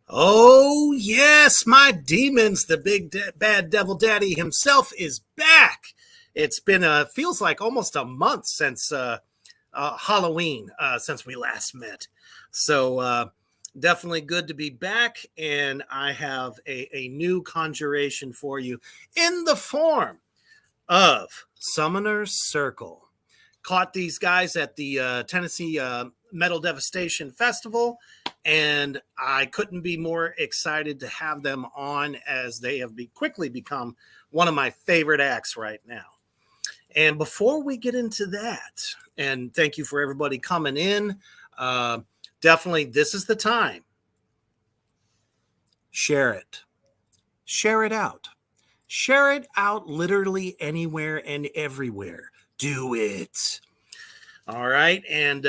Oh, yes, my demons, the big bad devil daddy himself is back. It's been, feels like almost a month since Halloween, since we last met. So definitely good to be back. And I have a new conjuration for you in the form of Summoner's Circle. Caught these guys at the Tennessee Metal Devastation Festival, and I couldn't be more excited to have them on, as they have quickly become one of my favorite acts right now. And before we get into that, and thank you for everybody coming in, definitely this is the time. Share it. Share it out. Share it out literally anywhere and everywhere. Do it. All right. And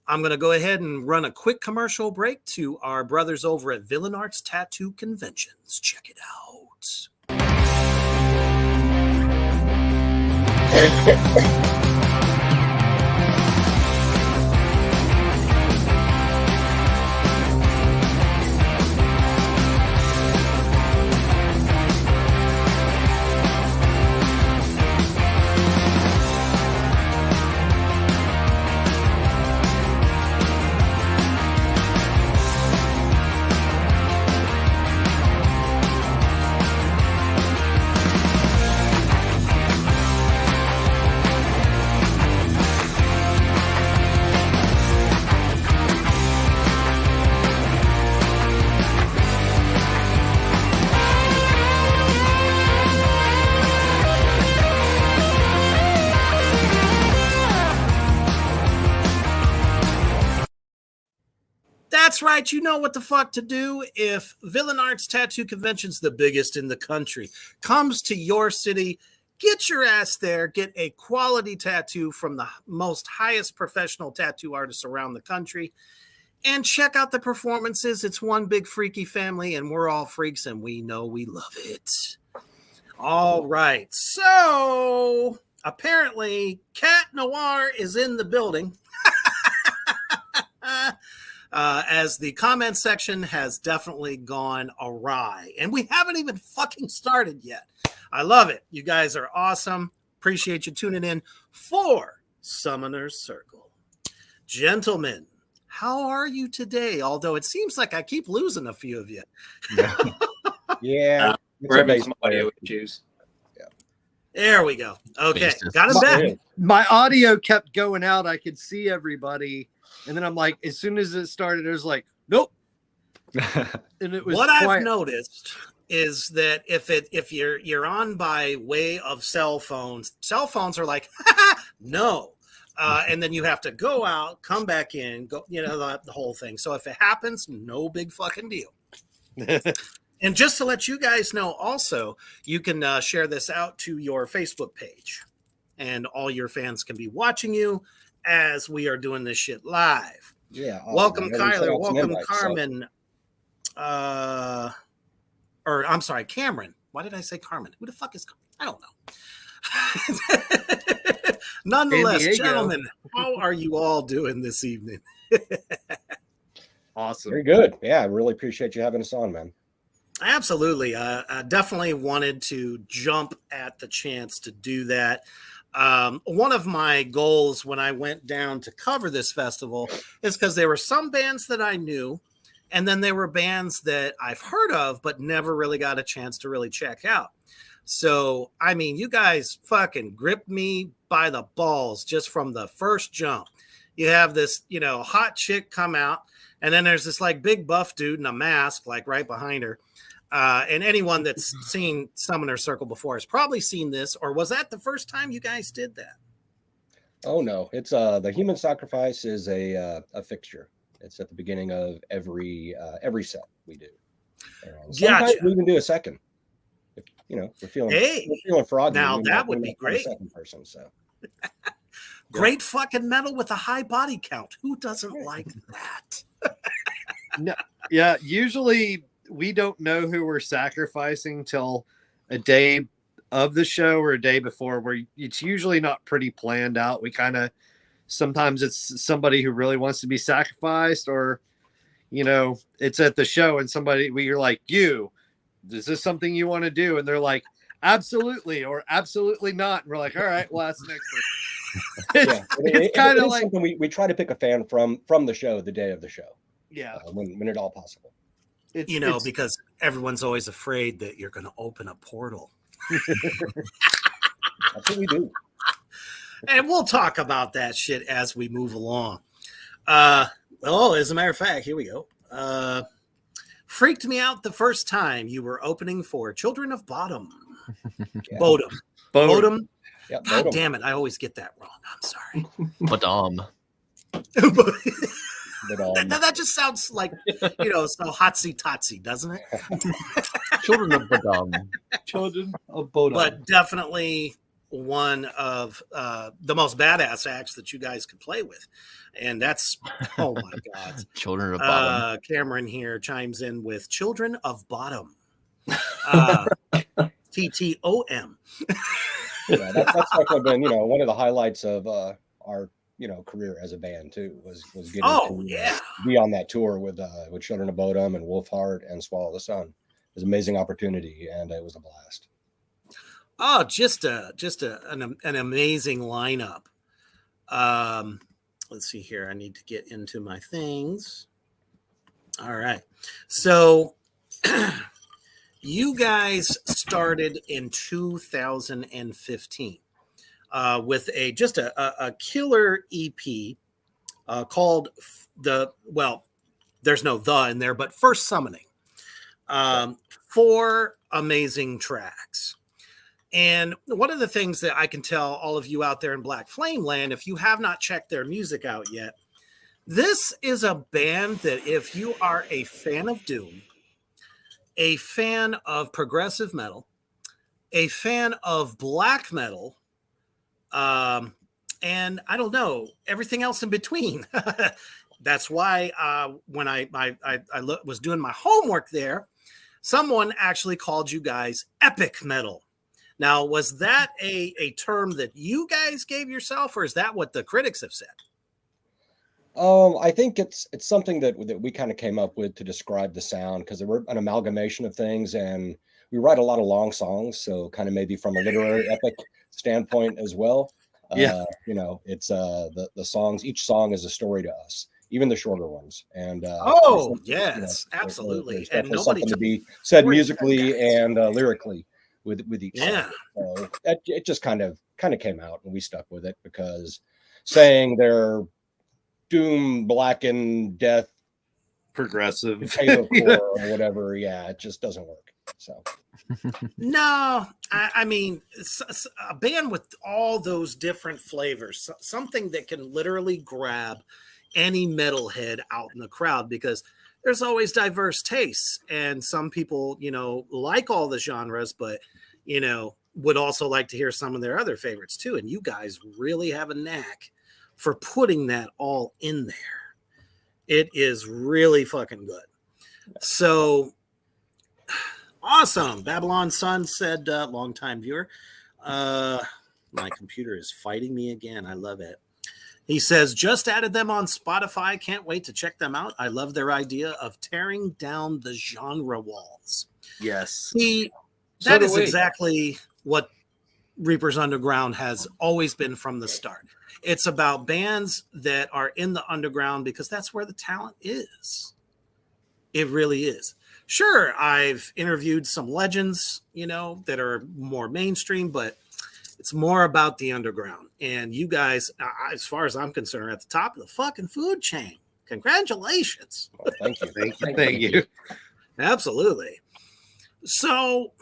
I'm going to go ahead and run a quick commercial break to our brothers over at Villain Arts Tattoo Conventions. Check it out. That's right. You know what the fuck to do. If Villain Arts Tattoo Convention's the biggest in the country comes to your city, get your ass there. Get a quality tattoo from the most highest professional tattoo artists around the country. And check out the performances. It's one big freaky family, and we're all freaks, and we know we love it. All right. So apparently, Cat Noir is in the building. As the comment section has definitely gone awry. And we haven't even fucking started yet. I love it. You guys are awesome. Appreciate you tuning in for Summoner's Circle. Gentlemen, how are you today? Although it seems like I keep losing a few of you. Yeah. We're having some audio issues. Yeah. There we go. Okay. Got him back. My audio kept going out. I could see everybody. And then I'm like, as soon as it started, it was like, nope. And it was what quiet. I've noticed is that if you're on by way of cell phones are like, no. And then you have to go out, come back in, go, the whole thing. So if it happens, no big fucking deal. And just to let you guys know, also, you can share this out to your Facebook page, and all your fans can be watching you as we are doing this shit live. Yeah. Awesome. Welcome, Kyler. Welcome, Carmen. Or I'm sorry, Cameron. Why did I say Carmen? Who the fuck is Carmen? I don't know. Nonetheless, gentlemen, how are you all doing this evening? Awesome. Very good. Yeah, I really appreciate you having us on, man. Absolutely. I definitely wanted to jump at the chance to do that. One of my goals when I went down to cover this festival is because there were some bands that I knew, and then there were bands that I've heard of, but never really got a chance to really check out. So, I mean, you guys fucking gripped me by the balls just from the first jump. you have this, hot chick come out, and then there's this like big buff dude in a mask, like right behind her. And anyone that's seen Summoner Circle before has probably seen this, or was that the first time you guys did that? Oh no, it's the human sacrifice is a fixture. It's at the beginning of every set we do. Sometimes Gotcha. we even do a second. If, we're feeling froggy. Now that would be great. Second person, so great fucking metal with a high body count. Who doesn't like that? No, yeah. Usually we don't know who we're sacrificing till a day of the show or a day before, where it's usually not pretty planned out. We sometimes it's somebody who really wants to be sacrificed, or it's at the show and you're like, is this something you want to do? And they're like, absolutely, or absolutely not. And we're like, all right, well, that's the next one. It's kind of like something we try to pick a fan from the show, the day of the show. Yeah. When at all possible. Because everyone's always afraid that you're going to open a portal. That's what we do. And we'll talk about that shit as we move along. As a matter of fact, here we go. Freaked me out the first time you were opening for Children of Bodom. Yeah. Bodom. Yeah, God damn it. I always get that wrong. I'm sorry. Bodom. That just sounds like, so hotsy-totsy, doesn't it? Children of Bodom. Children of Bodom. But definitely one of the most badass acts that you guys could play with. And that's, oh my God. Children of Bodom. Cameron here chimes in with Children of Bodom. TTOM. Yeah, that's definitely been, one of the highlights of our career as a band too, was getting to be on that tour with Children of Bodom and Wolfheart and Swallow the Sun. It was an amazing opportunity, and it was a blast. Oh, just an amazing lineup. Let's see here. I need to get into my things. All right. So you guys started in 2015 with a killer EP called there's no "the" in there, but First Summoning. 4 amazing tracks. And one of the things that I can tell all of you out there in Black Flame Land, if you have not checked their music out yet, this is a band that if you are a fan of Doom, a fan of progressive metal, a fan of black metal, and I don't know, everything else in between. That's why when I was doing my homework there, someone actually called you guys epic metal. Now, was that a term that you guys gave yourself, or is that what the critics have said? I think it's something that we kind of came up with to describe the sound, because we're an amalgamation of things, and we write a lot of long songs, so kind of maybe from a literary epic standpoint as well. It's the songs. Each song is a story to us, even the shorter ones. And yes, absolutely. And nobody to be said musically and lyrically with each song. So it just kind of came out, and we stuck with it, because saying they're doom, blackened, death, progressive, or whatever, it just doesn't work. So no, I mean, a band with all those different flavors, something that can literally grab any metalhead out in the crowd, because there's always diverse tastes, and some people, like all the genres, but would also like to hear some of their other favorites too. And you guys really have a knack for putting that all in there. It is really fucking good. So awesome. Babylon Sun said, longtime viewer, my computer is fighting me again. I love it. He says, just added them on Spotify. Can't wait to check them out. I love their idea of tearing down the genre walls. Yes. That is exactly what Reapers Underground has always been from the start. It's about bands that are in the underground, because that's where the talent is. It really is. Sure, I've interviewed some legends, that are more mainstream, but It's more about the underground. And you guys, as far as I'm concerned, are at the top of the fucking food chain. Congratulations. Well, thank you. Thank you. Absolutely. So,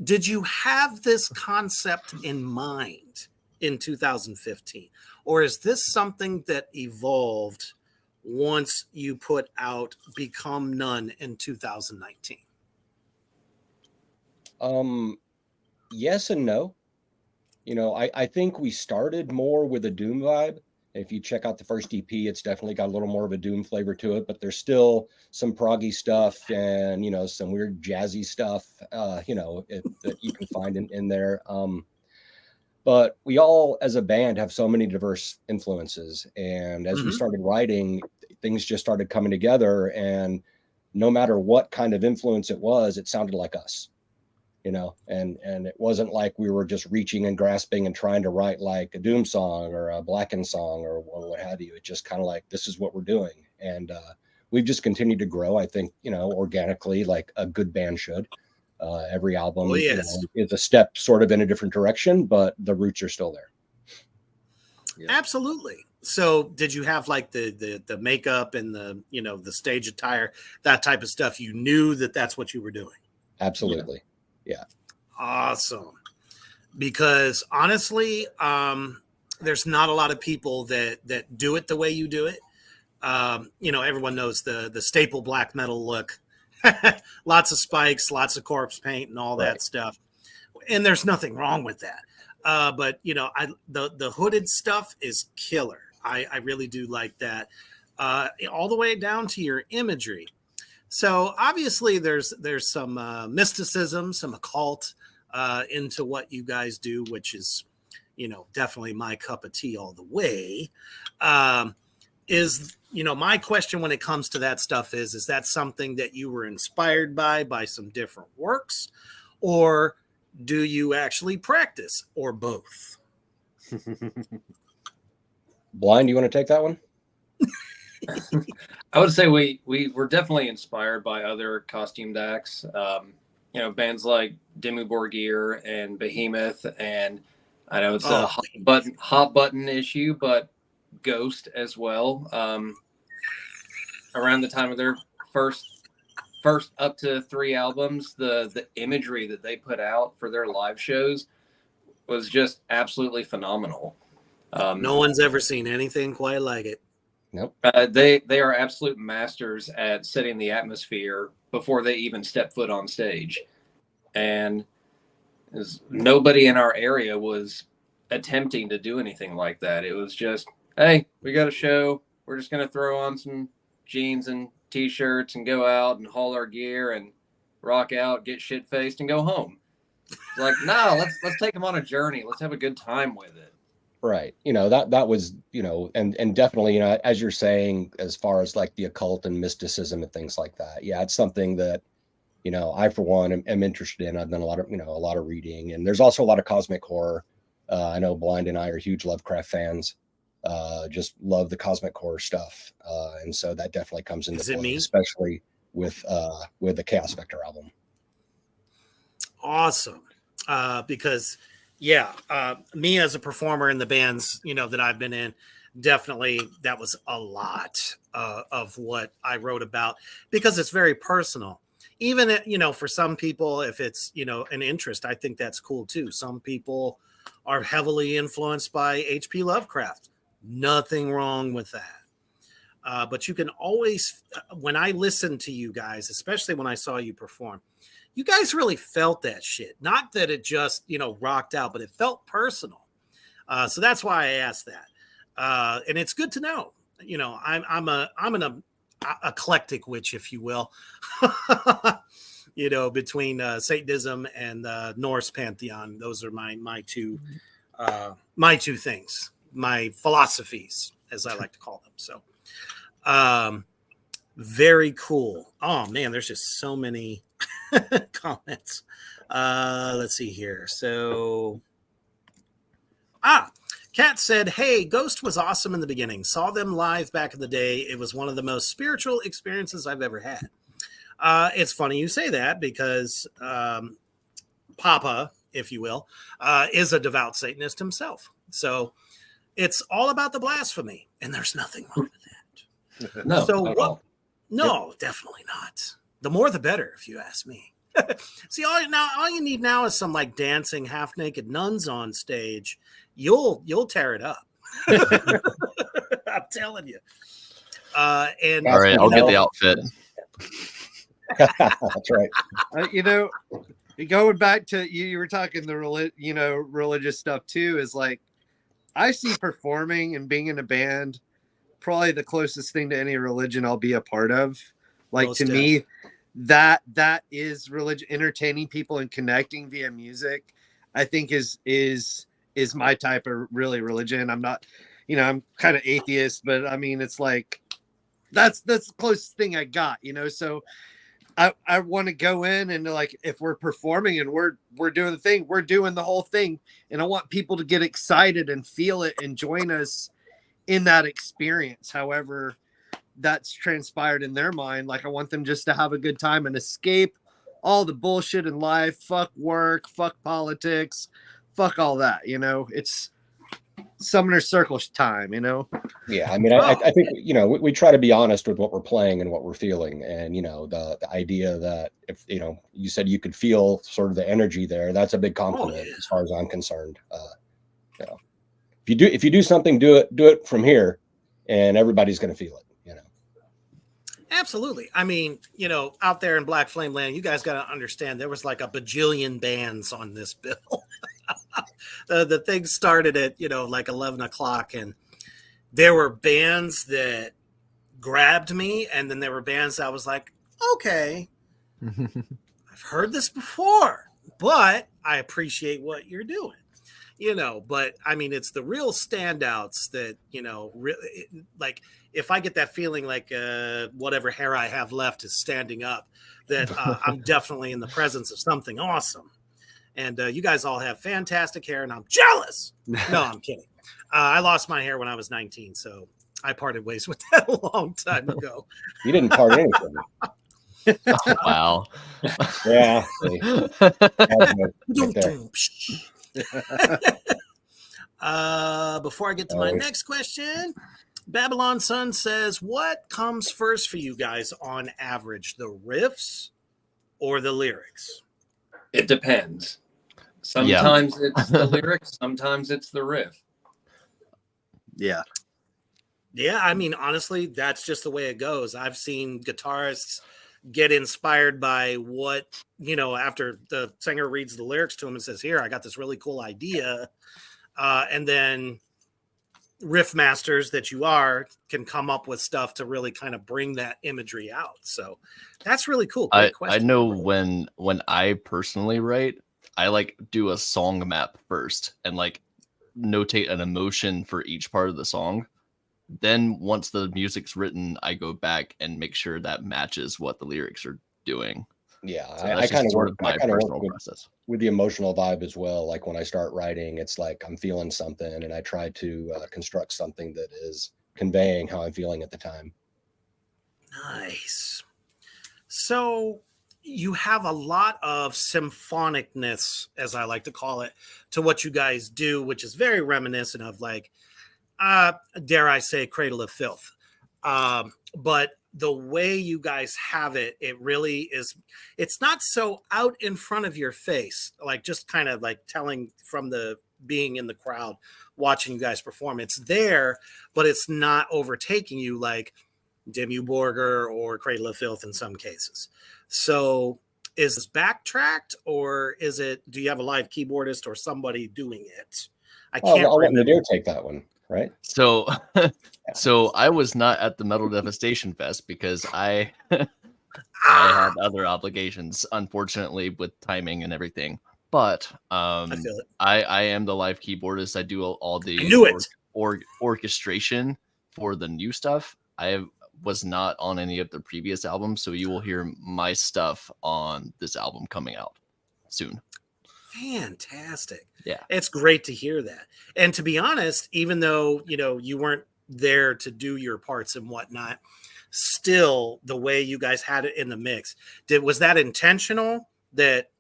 did you have this concept in mind in 2015? Or is this something that evolved once you put out Become None in 2019? Yes and no. You know, I think we started more with a Doom vibe. If you check out the first EP, it's definitely got a little more of a Doom flavor to it, but there's still some proggy stuff and, you know, some weird jazzy stuff, you know, that you can find in there. But we all, as a band, have so many diverse influences. And as we started writing, things just started coming together. And no matter what kind of influence it was, it sounded like us. You know, and it wasn't like we were just reaching and grasping and trying to write like a Doom song or a Blackened song or what have you. It's just kind of like, this is what we're doing. And we've just continued to grow, I think, you know, organically, like a good band should. Every album you know, is a step sort of in a different direction, but the roots are still there. Yeah. Absolutely. So did you have like the makeup and the, you know, the stage attire, that type of stuff? You knew that that's what you were doing? Absolutely. Yeah. Awesome. Because honestly, there's not a lot of people that do it the way you do it. You know, everyone knows the staple black metal look, lots of spikes, lots of corpse paint and all that stuff. And there's nothing wrong with that. But you know, the hooded stuff is killer. I really do like that. All the way down to your imagery. So obviously there's some mysticism, some occult into what you guys do, which is, you know, definitely my cup of tea all the way. Is, you know, my question when it comes to that stuff is that something that you were inspired by some different works, or do you actually practice, or both? Blind, you want to take that one? I would say we were definitely inspired by other costumed acts. You know, bands like Dimmu Borgir and Behemoth, and I know it's a hot button issue, but Ghost as well. Around the time of their first up to 3 albums, the imagery that they put out for their live shows was just absolutely phenomenal. No one's ever seen anything quite like it. Nope. They are absolute masters at setting the atmosphere before they even step foot on stage. And nobody in our area was attempting to do anything like that. It was just, hey, we got a show. We're just going to throw on some jeans and T-shirts and go out and haul our gear and rock out, get shit-faced, and go home. It's like, no, let's take them on a journey. Let's have a good time with it. Right. You know, that was, you know, and definitely, you know, as you're saying, as far as like the occult and mysticism and things like that. Yeah, it's something that, you know, I, for one, am interested in. I've done a lot of reading, and there's also a lot of cosmic horror. I know Blind and I are huge Lovecraft fans. Just love the cosmic horror stuff. And so that definitely comes into play, especially with the Chaos Vector album. Awesome. Because me as a performer in the bands, you know, that I've been in, definitely that was a lot of what I wrote about, because it's very personal. Even, you know, for some people, if it's, you know, an interest, I think that's cool too. Some people are heavily influenced by H.P. Lovecraft. Nothing wrong with that. But you can always, when I listen to you guys, especially when I saw you perform, you guys really felt that shit. Not that it just, you know, rocked out, but it felt personal. So that's why I asked that. And it's good to know. You know, I'm an eclectic witch, if you will. You know, between Satanism and Norse pantheon, those are my two things, my philosophies, as I like to call them. So, very cool. Oh man, there's just so many comments. Let's see here. So, Kat said, hey, Ghost was awesome in the beginning. Saw them live back in the day. It was one of the most spiritual experiences I've ever had. It's funny you say that, because Papa if you will, is a devout Satanist himself. So it's all about the blasphemy, and there's nothing wrong with that. No, So not at what? all. No, definitely not. The more the better, if you ask me. See, all you need now is some like dancing half naked nuns on stage. You'll tear it up. I'm telling you. And All right, I'll get the outfit. That's right. Going back to you were talking the religious stuff too. Is like I see performing and being in a band probably the closest thing to any religion I'll be a part of. Like Most to me, that is religion. Entertaining people and connecting via music, I think is my type of really religion. I'm not, I'm kind of atheist, but I mean it's like that's the closest thing I got. So I want to go in and like if we're performing and we're doing the thing, we're doing the whole thing, and I want people to get excited and feel it and join us in that experience. However, that's transpired in their mind. Like I want them just to have a good time and escape all the bullshit in life. Fuck work, fuck politics, fuck all that. It's Summoner Circle time. Yeah, I mean, I think we try to be honest with what we're playing and what we're feeling, and the idea that if you said you could feel sort of the energy there, that's a big compliment as far as I'm concerned. If you do something, do it from here, and everybody's going to feel it. Absolutely. I mean, out there in Black Flame Land, you guys got to understand there was like a bajillion bands on this bill. The thing started at, like 11 o'clock, and there were bands that grabbed me. And then there were bands that I was like, okay, I've heard this before, but I appreciate what you're doing. But I mean, it's the real standouts that, really, like if I get that feeling like whatever hair I have left is standing up, that I'm definitely in the presence of something awesome. And you guys all have fantastic hair, and I'm jealous. No, I'm kidding. I lost my hair when I was 19, so I parted ways with that a long time ago. You didn't part anything. Wow. Yeah. Before I get to my next question, Babylon Sun says, what comes first for you guys on average, the riffs or the lyrics? It depends. Sometimes it's the lyrics, sometimes it's the riff. Yeah. Yeah, I mean, honestly, that's just the way it goes. I've seen guitarists get inspired by what, after the singer reads the lyrics to him and says, here, I got this really cool idea. And then riff masters that you are can come up with stuff to really kind of bring that imagery out. So that's really cool. I know when I personally write, I like do a song map first and like notate an emotion for each part of the song. Then once the music's written, I go back and make sure that matches what the lyrics are doing. Yeah, so I kind of work my personal process with the emotional vibe as well. Like when I start writing, it's like I'm feeling something, and I try to construct something that is conveying how I'm feeling at the time. Nice. So you have a lot of symphonicness, as I like to call it, to what you guys do, which is very reminiscent of like, dare I say, Cradle of Filth. But the way you guys have it, it really is, it's not so out in front of your face, like just kind of like telling from the being in the crowd, watching you guys perform. It's there, but it's not overtaking you like Dimmu Borgir or Cradle of Filth in some cases. So is this backtracked, or is it, do you have a live keyboardist or somebody doing it? I can't I'll let remember. Nadir take that one, right? So I was not at the Metal Devastation Fest because I had other obligations, unfortunately, with timing and everything. But I feel it. I am the live keyboardist. I do all the I knew it. Orchestration for the new stuff. I was not on any of the previous albums, so you will hear my stuff on this album coming out soon. Fantastic. Yeah. It's great to hear that. And to be honest, even though, you weren't there to do your parts and whatnot, still the way you guys had it in the mix, was that intentional that,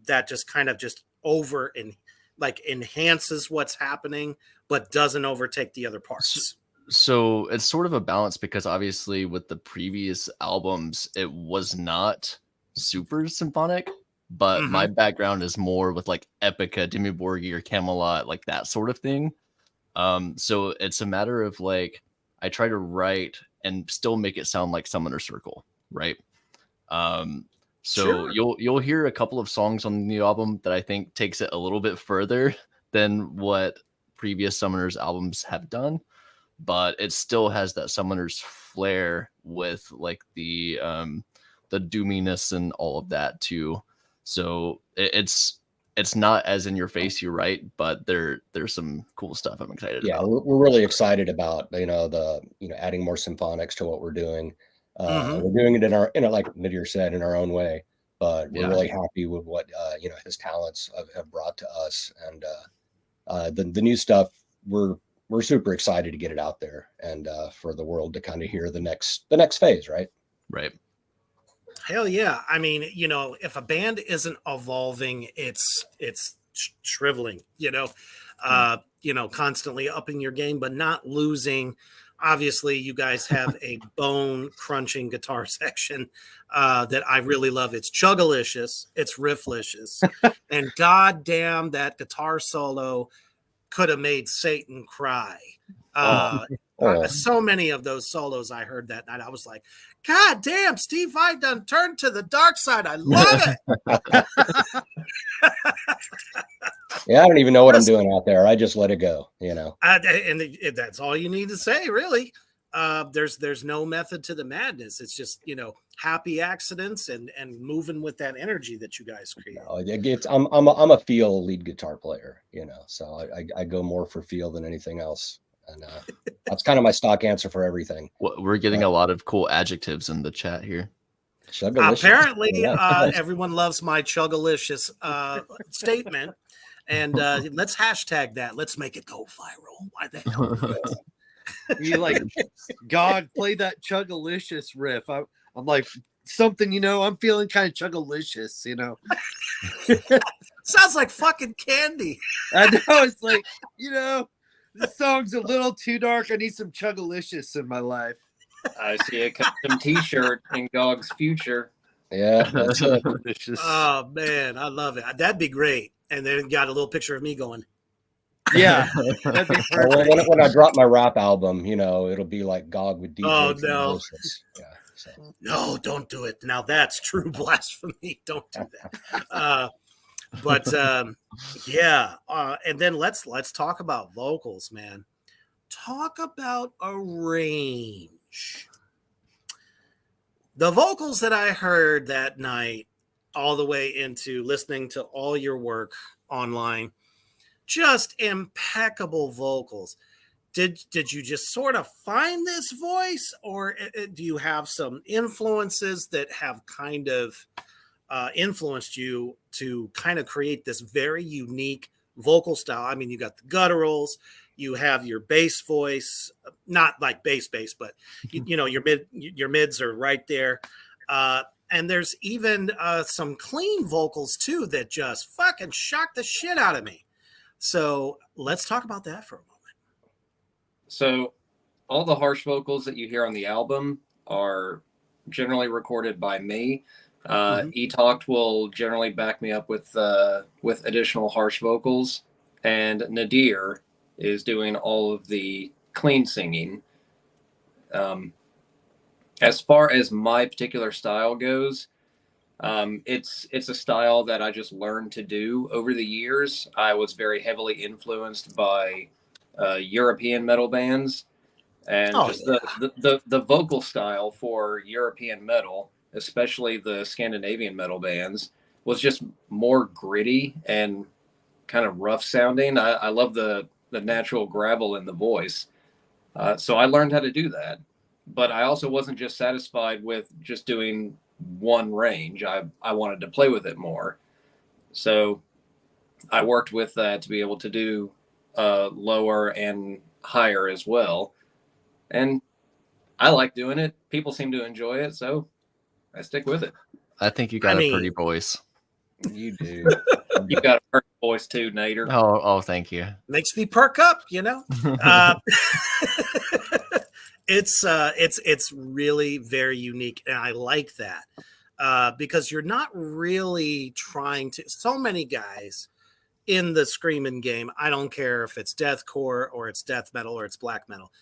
that just kind of just over and like enhances what's happening, but doesn't overtake the other parts. So it's sort of a balance because obviously with the previous albums, it was not super symphonic, but my background is more with like Epica, Dimmu Borgir, or Camelot, like that sort of thing. So it's a matter of like I try to write and still make it sound like Summoner Circle, right? So you'll hear a couple of songs on the new album that I think takes it a little bit further than what previous Summoners albums have done, but it still has that Summoner's flair with like the doominess and all of that too. So it's not as in your face, you're right, but there's some cool stuff I'm excited Yeah, about. we're really excited about adding more symphonics to what we're doing. We're doing it in a like Nadir said, in our own way, but we're really happy with what his talents have brought to us, and the new stuff we're super excited to get it out there and for the world to kind of hear the next phase, right? Right. Hell yeah. I mean, if a band isn't evolving, it's shriveling, constantly upping your game, but not losing. Obviously, you guys have a bone crunching guitar section that I really love. It's chuggalicious, it's rifflicious, and goddamn, that guitar solo could have made Satan cry. So many of those solos I heard that night, I was like, God damn, Steve Vai done turned to the dark side. I love it. Yeah, I don't even know what I'm doing out there. I just let it go, And that's all you need to say, really. There's no method to the madness. It's just, happy accidents and moving with that energy that you guys create. I'm a feel lead guitar player, so I go more for feel than anything else. And that's kind of my stock answer for everything. We're getting a lot of cool adjectives in the chat here. Apparently, everyone loves my chuggalicious statement. And let's hashtag that. Let's make it go viral. Why the hell? You like, God, play that chuggalicious riff. I'm like, something, I'm feeling kind of chuggalicious, Sounds like fucking candy. I know, it's like, this song's a little too dark. I need some chuggalicious in my life. I see a custom T-shirt in Gog's future. Yeah, that's it. Oh man, I love it. That'd be great. And then got a little picture of me going. Yeah, that'd be perfect. When I drop my rap album, it'll be like Gog with DJ. Oh no. Yeah, so. No, don't do it. Now that's true blasphemy. Don't do that. But and then let's talk about vocals, man. Talk about a range. The vocals that I heard that night, all the way into listening to all your work online, just impeccable vocals. Did you just sort of find this voice, or do you have some influences that have kind of influenced you to kind of create this very unique vocal style? I mean, you got the gutturals, you have your bass voice, not like bass, but your mids are right there. And there's even some clean vocals too that just fucking shocked the shit out of me. So let's talk about that for a moment. So all the harsh vocals that you hear on the album are generally recorded by me. E-Talked will generally back me up with additional harsh vocals, and Nadir is doing all of the clean singing. As far as my particular style goes, it's a style that I just learned to do over the years. I was very heavily influenced by European metal bands, and the vocal style for European metal, especially the Scandinavian metal bands, was just more gritty and kind of rough sounding. I love the natural gravel in the voice. So I learned how to do that. But I also wasn't just satisfied with just doing one range. I wanted to play with it more. So I worked with that to be able to do lower and higher as well. And I like doing it. People seem to enjoy it, so I stick with it. I think you got a pretty voice. You do. You got a perfect voice too, Nader. Oh, thank you. Makes me perk up, you know. It's really very unique, and I like that because you're not really trying to. So many guys in the screaming game, I don't care if it's deathcore or it's death metal or it's black metal.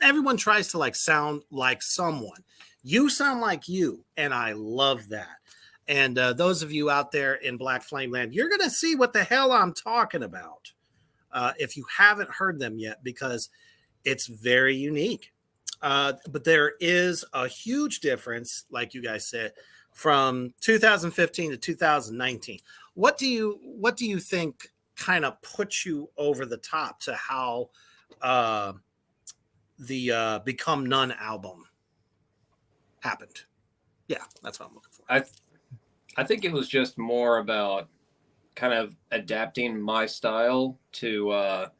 Everyone tries to like sound like someone. You sound like you, and I love that. And those of you out there in Black Flame Land, you're going to see what the hell I'm talking about if you haven't heard them yet, because it's very unique. But there is a huge difference, like you guys said, from 2015 to 2019. What do you think kind of puts you over the top to how the Become None album happened? Yeah, that's what I'm looking for. I think it was just more about kind of adapting my style to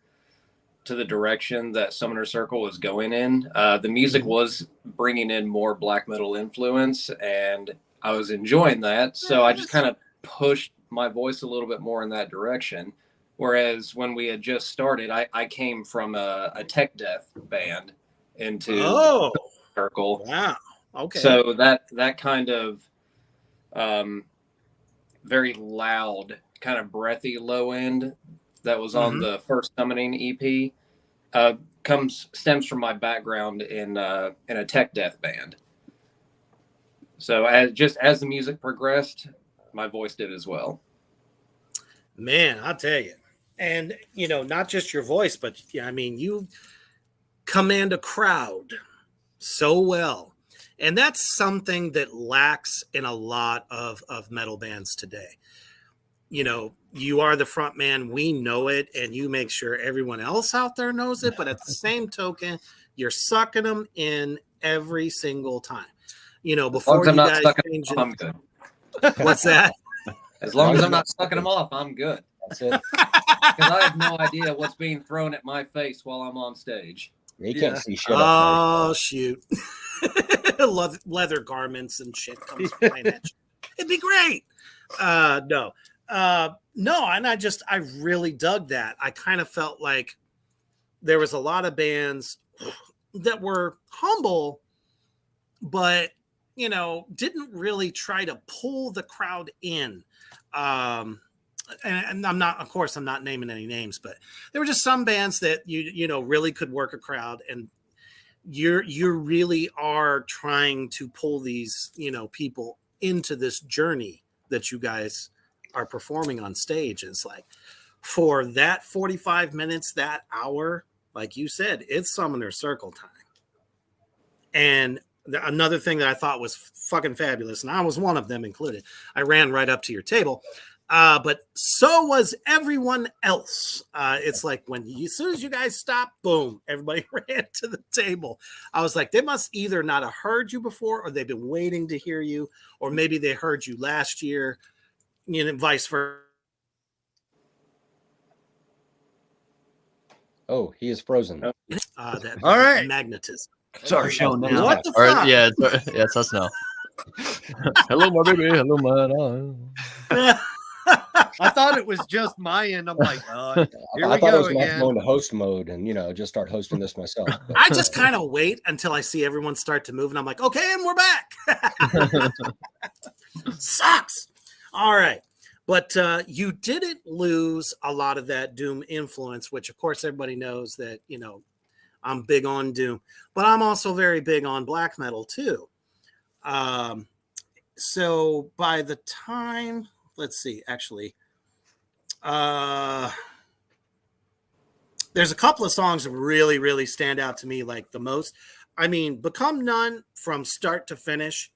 the direction that Summoner Circle was going in. The music was bringing in more black metal influence, and I was enjoying that. So I just kind of pushed my voice a little bit more in that direction. Whereas when we had just started, I came from a tech death band into Circle. Wow. Okay. So that kind of very loud, kind of breathy low end that was on the first Summoning EP stems from my background in a tech death band. So as the music progressed, my voice did as well. Man, I'll tell you. And not just your voice, but I mean, you command a crowd so well. And that's something that lacks in a lot of metal bands today. You are the front man. We know it, and you make sure everyone else out there knows it. But at the same token, you're sucking them in every single time. Before you guys change it, I'm good. What's that? As long as I'm not sucking them off, I'm good. That's it. Because I have no idea what's being thrown at my face while I'm on stage. You can't see shit. Oh, shoot. Leather garments and shit comes flying at you. It'd be great. No, and I really dug that. I kind of felt like there was a lot of bands that were humble, but didn't really try to pull the crowd in. And I'm not naming any names, but there were just some bands that really could work a crowd, and you really are trying to pull these people into this journey that you guys are performing on stage. It's like, for that 45 minutes, that hour, like you said, it's Summoner Circle time. And another thing that I thought was fucking fabulous, and I was one of them included, I ran right up to your table, but so was everyone else. It's like as soon as you guys stopped, boom, everybody ran to the table. I was like, they must either not have heard you before, or they've been waiting to hear you, or maybe they heard you last year, vice versa. Oh, he is frozen. All right. Magnetism. It's our show now. What the All fuck? right, yeah, it's us now. Hello, my baby. Hello, my. I thought it was just my end. I'm like, here I we thought I go was going to again. go into host mode and just start hosting this myself. But I just kind of wait until I see everyone start to move, and I'm like, okay, and we're back. Sucks. All right. But you didn't lose a lot of that Doom influence, which, of course, everybody knows that, I'm big on Doom, but I'm also very big on black metal, too. So by the time, let's see, actually, there's a couple of songs that really, really stand out to me like the most. I mean, Become None from start to finish,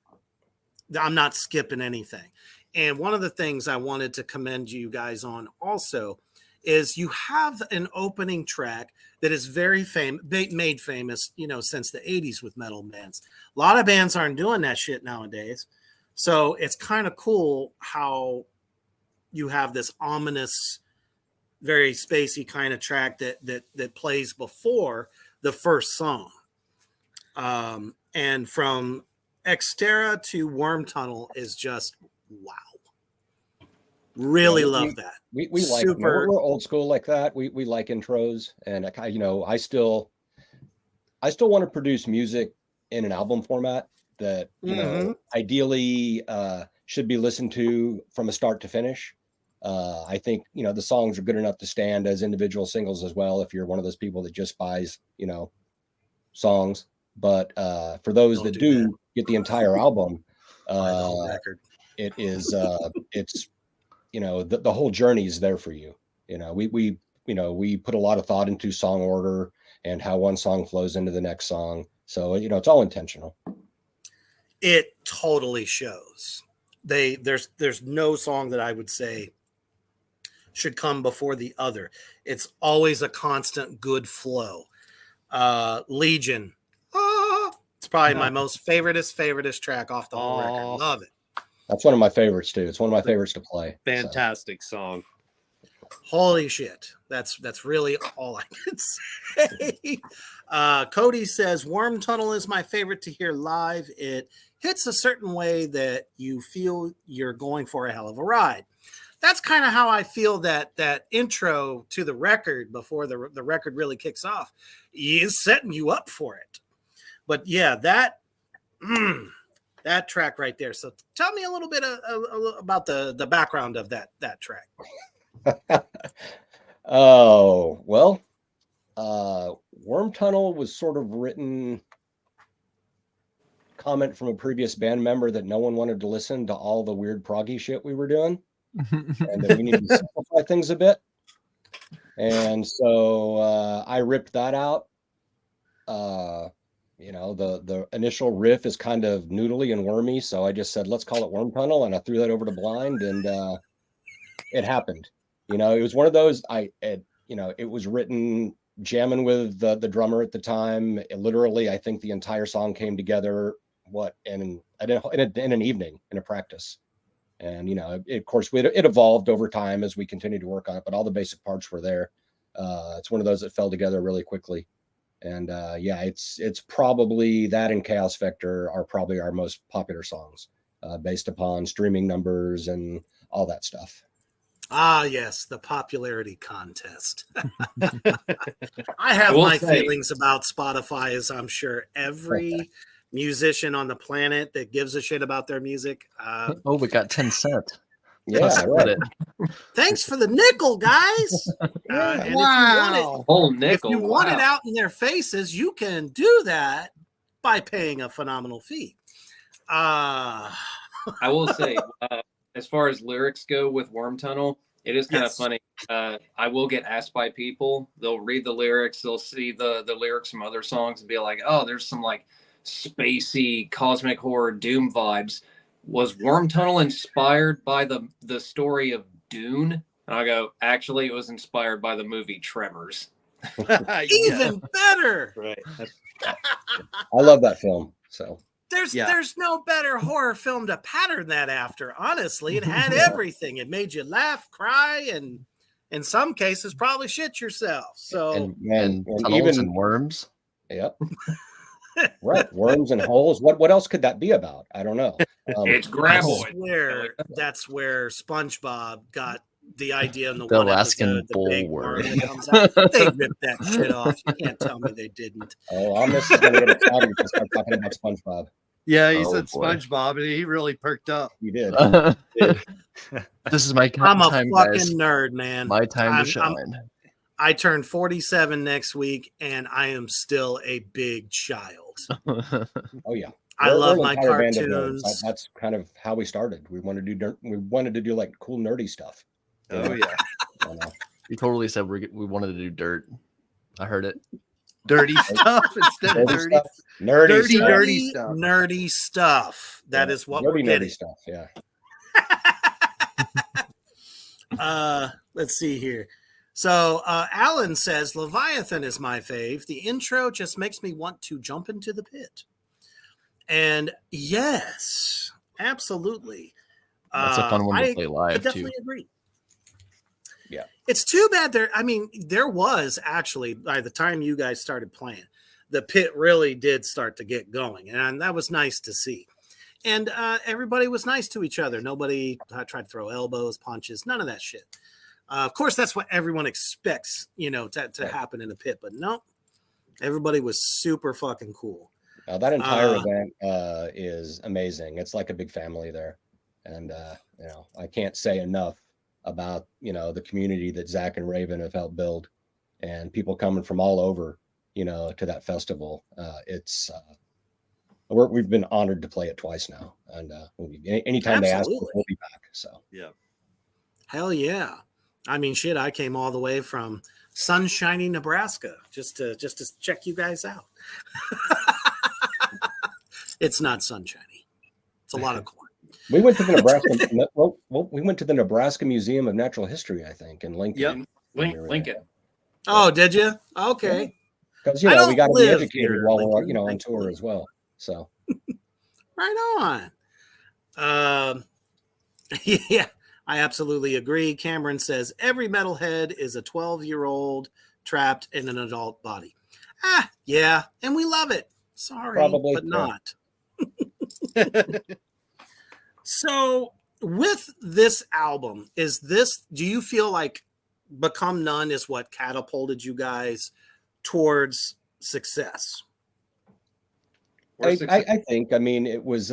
I'm not skipping anything. And one of the things I wanted to commend you guys on also is you have an opening track that is very made famous, since the 80s with metal bands. A lot of bands aren't doing that shit nowadays. So it's kind of cool how you have this ominous, very spacey kind of track that plays before the first song. And from Xterra to Worm Tunnel is just wow. Really Yeah, love that. We like, you know, Super. we're old school like that. We like intros, and you know, I still want to produce music in an album format that, you know, ideally should be listened to from a start to finish. I think, you know, the songs are good enough to stand as individual singles as well, if you're one of those people that just buys, you know, songs. But for those Don't that do do get the entire album, Buy the whole uh, record. it is it's, you know, the whole journey is there for you. You know, we you know, we put a lot of thought into song order and how one song flows into the next song. So, you know, it's all intentional. It totally shows. There's no song that I would say should come before the other. It's always a constant good flow. Legion. It's probably my most favoriteest track off the whole record. Oh. Love it. That's one of my favorites too. It's one of my favorites to play. So. Fantastic song. Holy shit. That's really all I can say. Cody says Worm Tunnel is my favorite to hear live. It hits a certain way that you feel you're going for a hell of a ride. That's kind of how I feel that intro to the record before the record really kicks off is setting you up for it. But yeah, that track right there. So tell me a little bit about the background of that track. Oh, well, Worm Tunnel was sort of written comment from a previous band member that no one wanted to listen to all the weird proggy shit we were doing and that we needed to simplify things a bit. And so I ripped that out. You know, the initial riff is kind of noodly and wormy, so I just said, let's call it Worm Tunnel, and I threw that over to Blind, and it happened. You know, it was one of those, you know, it was written jamming with the drummer at the time. Literally, I think the entire song came together, in an evening, in a practice. And, you know, of course, it evolved over time as we continued to work on it, but all the basic parts were there. It's one of those that fell together really quickly. And yeah, it's probably that and Chaos Vector are probably our most popular songs based upon streaming numbers and all that stuff. Ah, yes, the popularity contest. I have my feelings about Spotify, as I'm sure every musician on the planet that gives a shit about their music. Oh, we got 10 cents. Yeah, right. Thanks for the nickel, guys. And if you want it out in their faces, you can do that by paying a phenomenal fee. I will say, as far as lyrics go with Worm Tunnel, it is kind of funny. I will get asked by people. They'll read the lyrics. They'll see the lyrics from other songs and be like, oh, there's some like spacey cosmic horror doom vibes. Was Worm Tunnel inspired by the story of Dune? And I go, actually, it was inspired by the movie Tremors. Even better. Right. I love that film. So there's no better horror film to pattern that after. Honestly, it had everything. It made you laugh, cry, and in some cases probably shit yourself. So and tunnels and worms. Yep. Right, worms and holes. What else could that be about? I don't know. It's graboid. That's where SpongeBob got the idea in the The one Alaskan episode, the big bullworm. worm that comes out. They ripped that shit off. You can't tell me they didn't. Oh, I'm just going to get excited to start talking about SpongeBob. Yeah, he said boy. SpongeBob, and he really perked up. You did. This is my I'm a time, fucking guys. nerd, man. My time to shine. I turned 47 next week, and I am still a big child. Oh yeah, I love we're my an entire band of cartoons. nerds. That's kind of how we started. We wanted to do like cool nerdy stuff. Oh yeah, You totally said we wanted to do dirt. I heard it. dirty stuff instead of dirty. Stuff. Nerdy Dirty stuff. Nerdy stuff. That is what we're getting. Nerdy stuff. Yeah. Let's see here. So Alan says Leviathan is my fave. The intro just makes me want to jump into the pit. And yes, absolutely. That's a fun one to play I live definitely too. agree. Yeah. It's too bad there was actually, by the time you guys started playing, the pit really did start to get going. And that was nice to see. and everybody was nice to each other. Nobody tried to throw elbows, punches, none of that shit. Of course, that's what everyone expects, to happen in a pit, but no, everybody was super fucking cool. That entire event is amazing. It's like a big family there, and I can't say enough about the community that Zach and Raven have helped build, and people coming from all over, to that festival. We've been honored to play it twice now, and anytime they ask, we'll be back. So yeah, hell yeah. I mean, shit, I came all the way from sunshiny Nebraska just to check you guys out. It's not sunshiny. It's a lot of corn. We went to the Nebraska. We went to the Nebraska Museum of Natural History, I think, in Lincoln. Yep, Lincoln. Oh, did you? Okay. Because we got to be educated while we're on tour as well. So, right on. Yeah. I absolutely agree. Cameron says every metalhead is a 12-year-old trapped in an adult body. Yeah, and we love it. Sorry, probably, but not. So, with this album, do you feel like Become None is what catapulted you guys towards success? I think. I mean, it was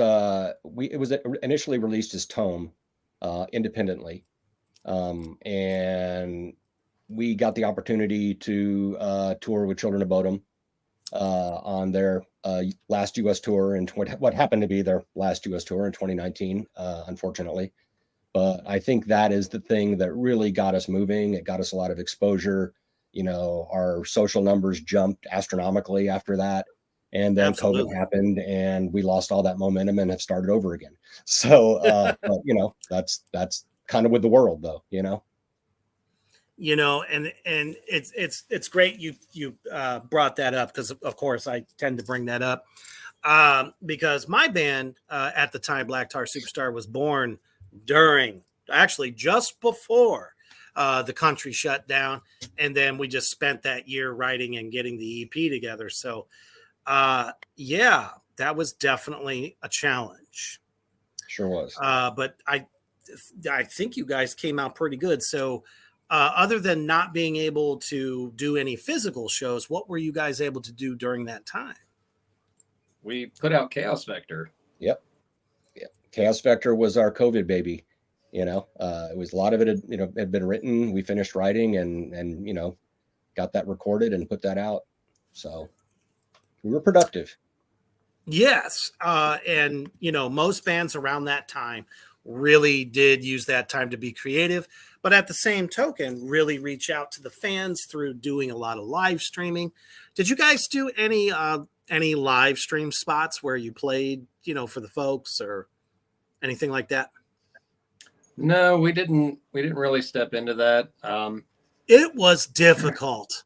initially released as Tome. Independently, and we got the opportunity to tour with Children of Bodom on their last U.S. tour and what happened to be their last U.S. tour in 2019, unfortunately. But I think that is the thing that really got us moving. It got us a lot of exposure. Our social numbers jumped astronomically after that. And then COVID happened and we lost all that momentum and have started over again. So, that's kind of with the world though, and it's great you brought that up because of course I tend to bring that up because my band at the time, Black Tar Superstar, was born just before the country shut down. And then we just spent that year writing and getting the EP together. So, yeah, that was definitely a challenge. Sure was. But I think you guys came out pretty good. So, other than not being able to do any physical shows, what were you guys able to do during that time? We put out Chaos Vector. Yep. Chaos Vector was our COVID baby. It was a lot of it had been written. We finished writing and got that recorded and put that out. So we were productive. Yes. And, most bands around that time really did use that time to be creative, but at the same token, really reach out to the fans through doing a lot of live streaming. Did you guys do any live stream spots where you played, for the folks or anything like that? No, we didn't really step into that. It was difficult.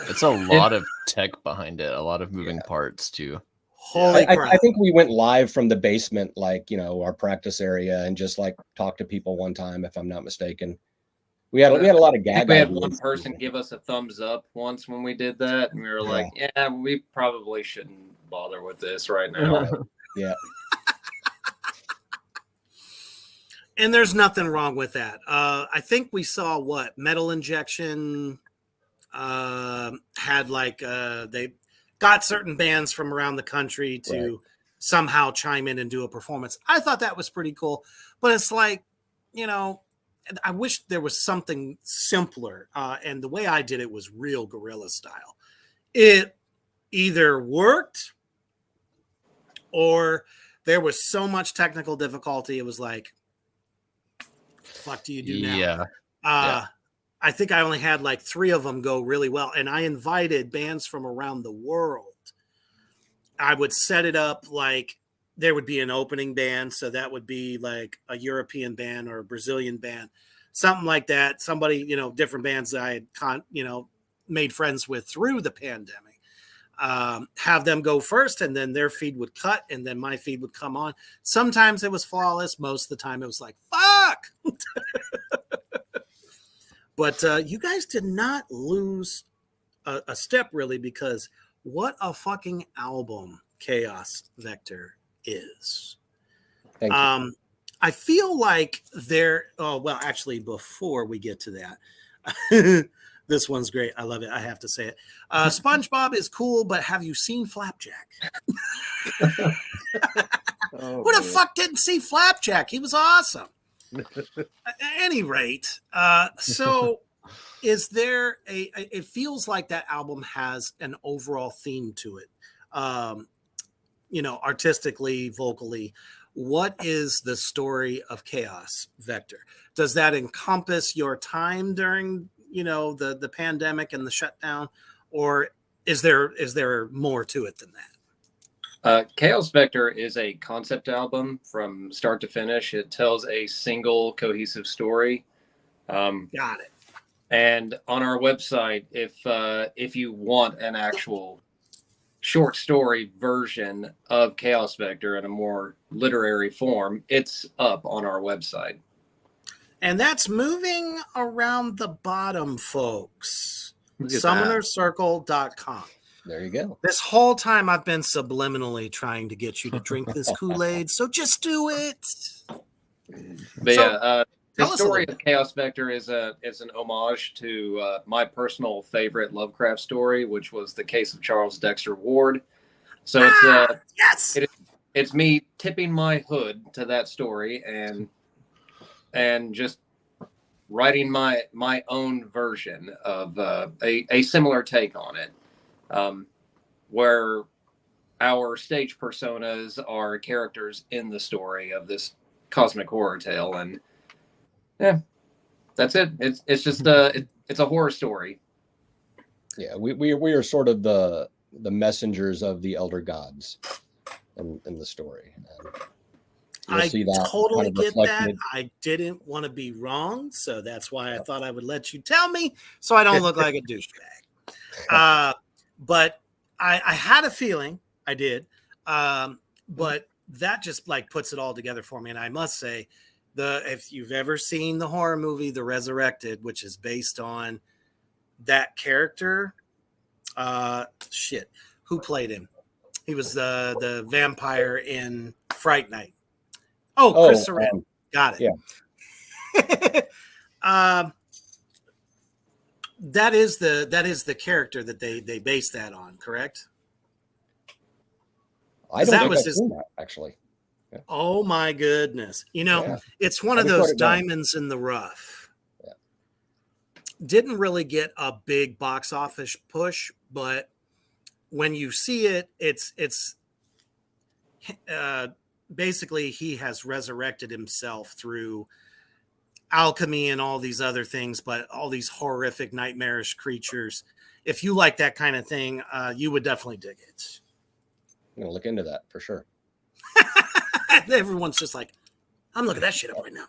It's a lot of tech behind it, a lot of moving parts too. Holy crap. I think we went live from the basement, our practice area, and just talked to people one time, if I'm not mistaken. We had a lot of gag. We had one person give us a thumbs up once when we did that, and we were like, "Yeah, we probably shouldn't bother with this right now." Yeah. And there's nothing wrong with that. I think we saw Metal Injection had they got certain bands from around the country to somehow chime in and do a performance. I thought that was pretty cool, but it's I wish there was something simpler. And the way I did it was real guerrilla style. It either worked or there was so much technical difficulty. It was like, fuck do you do now? Yeah. I think I only had 3 of them go really well. And I invited bands from around the world. I would set it up there would be an opening band. So that would be a European band or a Brazilian band, something like that. Somebody, different bands that I had, made friends with through the pandemic. Have them go first and then their feed would cut and then my feed would come on. Sometimes it was flawless. Most of the time it was like, fuck. But you guys did not lose a step really, because what a fucking album Chaos Vector is. Thank you. I feel like actually, before we get to that, this one's great. I love it. I have to say it. SpongeBob is cool, but have you seen Flapjack? Who the fuck didn't see Flapjack? He was awesome. At any rate, so is there it feels like that album has an overall theme to it, artistically, vocally. What is the story of Chaos Vector? Does that encompass your time during the pandemic and the shutdown, or is there more to it than that? Chaos Vector is a concept album from start to finish. It tells a single cohesive story. Got it. And on our website, if you want an actual short story version of Chaos Vector in a more literary form, it's up on our website. And that's moving around the bottom, folks. Look at that. Summonercircle.com. There you go. This whole time I've been subliminally trying to get you to drink this Kool-Aid, so just do it. But So, the tell us a story little of Chaos Vector is an homage to my personal favorite Lovecraft story, which was The Case of Charles Dexter Ward. So yes. it's me tipping my hood to that story and just writing my own version of a similar take on it, where our stage personas are characters in the story of this cosmic horror tale, and yeah, that's it. It's just it's a horror story. Yeah, we are sort of the messengers of the elder gods in the story. And I see that totally kind of get that. reflected. I didn't want to be wrong, so that's why I thought I would let you tell me so I don't look like a douchebag. But I had a feeling, I did, but that just like puts it all together for me. And I must say, if you've ever seen the horror movie The Resurrected, which is based on that character, who played him? He was the vampire in Fright Night. Oh, Chris Sarandon. Got it. Yeah. That is the character that they based that on, correct? I don't that think was I've his- seen that, actually. Yeah. Oh my goodness. Yeah. It's one of Let me those put it down. diamonds in the rough. Yeah. Didn't really get a big box office push, but when you see it, it's basically he has resurrected himself through alchemy and all these other things, but all these horrific, nightmarish creatures. If you like that kind of thing, you would definitely dig it. I'm gonna look into that for sure. Everyone's just like, I'm looking that shit up right now.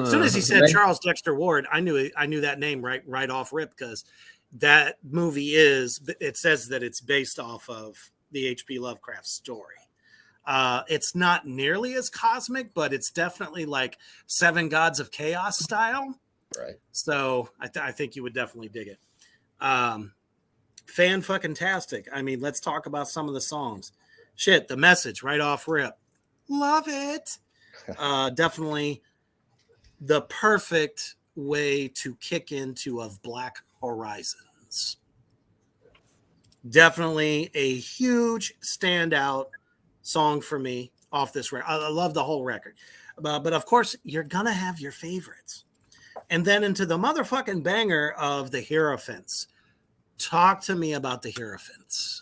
As soon as he said Charles Dexter Ward, I knew that name right off rip, because that movie it says that it's based off of the H.P. Lovecraft story. It's not nearly as cosmic, but it's definitely like Seven Gods of Chaos style. Right. So I think you would definitely dig it. Fan-fucking-tastic. I mean, let's talk about some of the songs. Shit, The Message, right off rip. Love it. Definitely the perfect way to kick into Of Black Horizons. Definitely a huge standout song for me off this record. I love the whole record. But of course, you're going to have your favorites. And then into the motherfucking banger of the Hierophants. Talk to me about the Hierophants.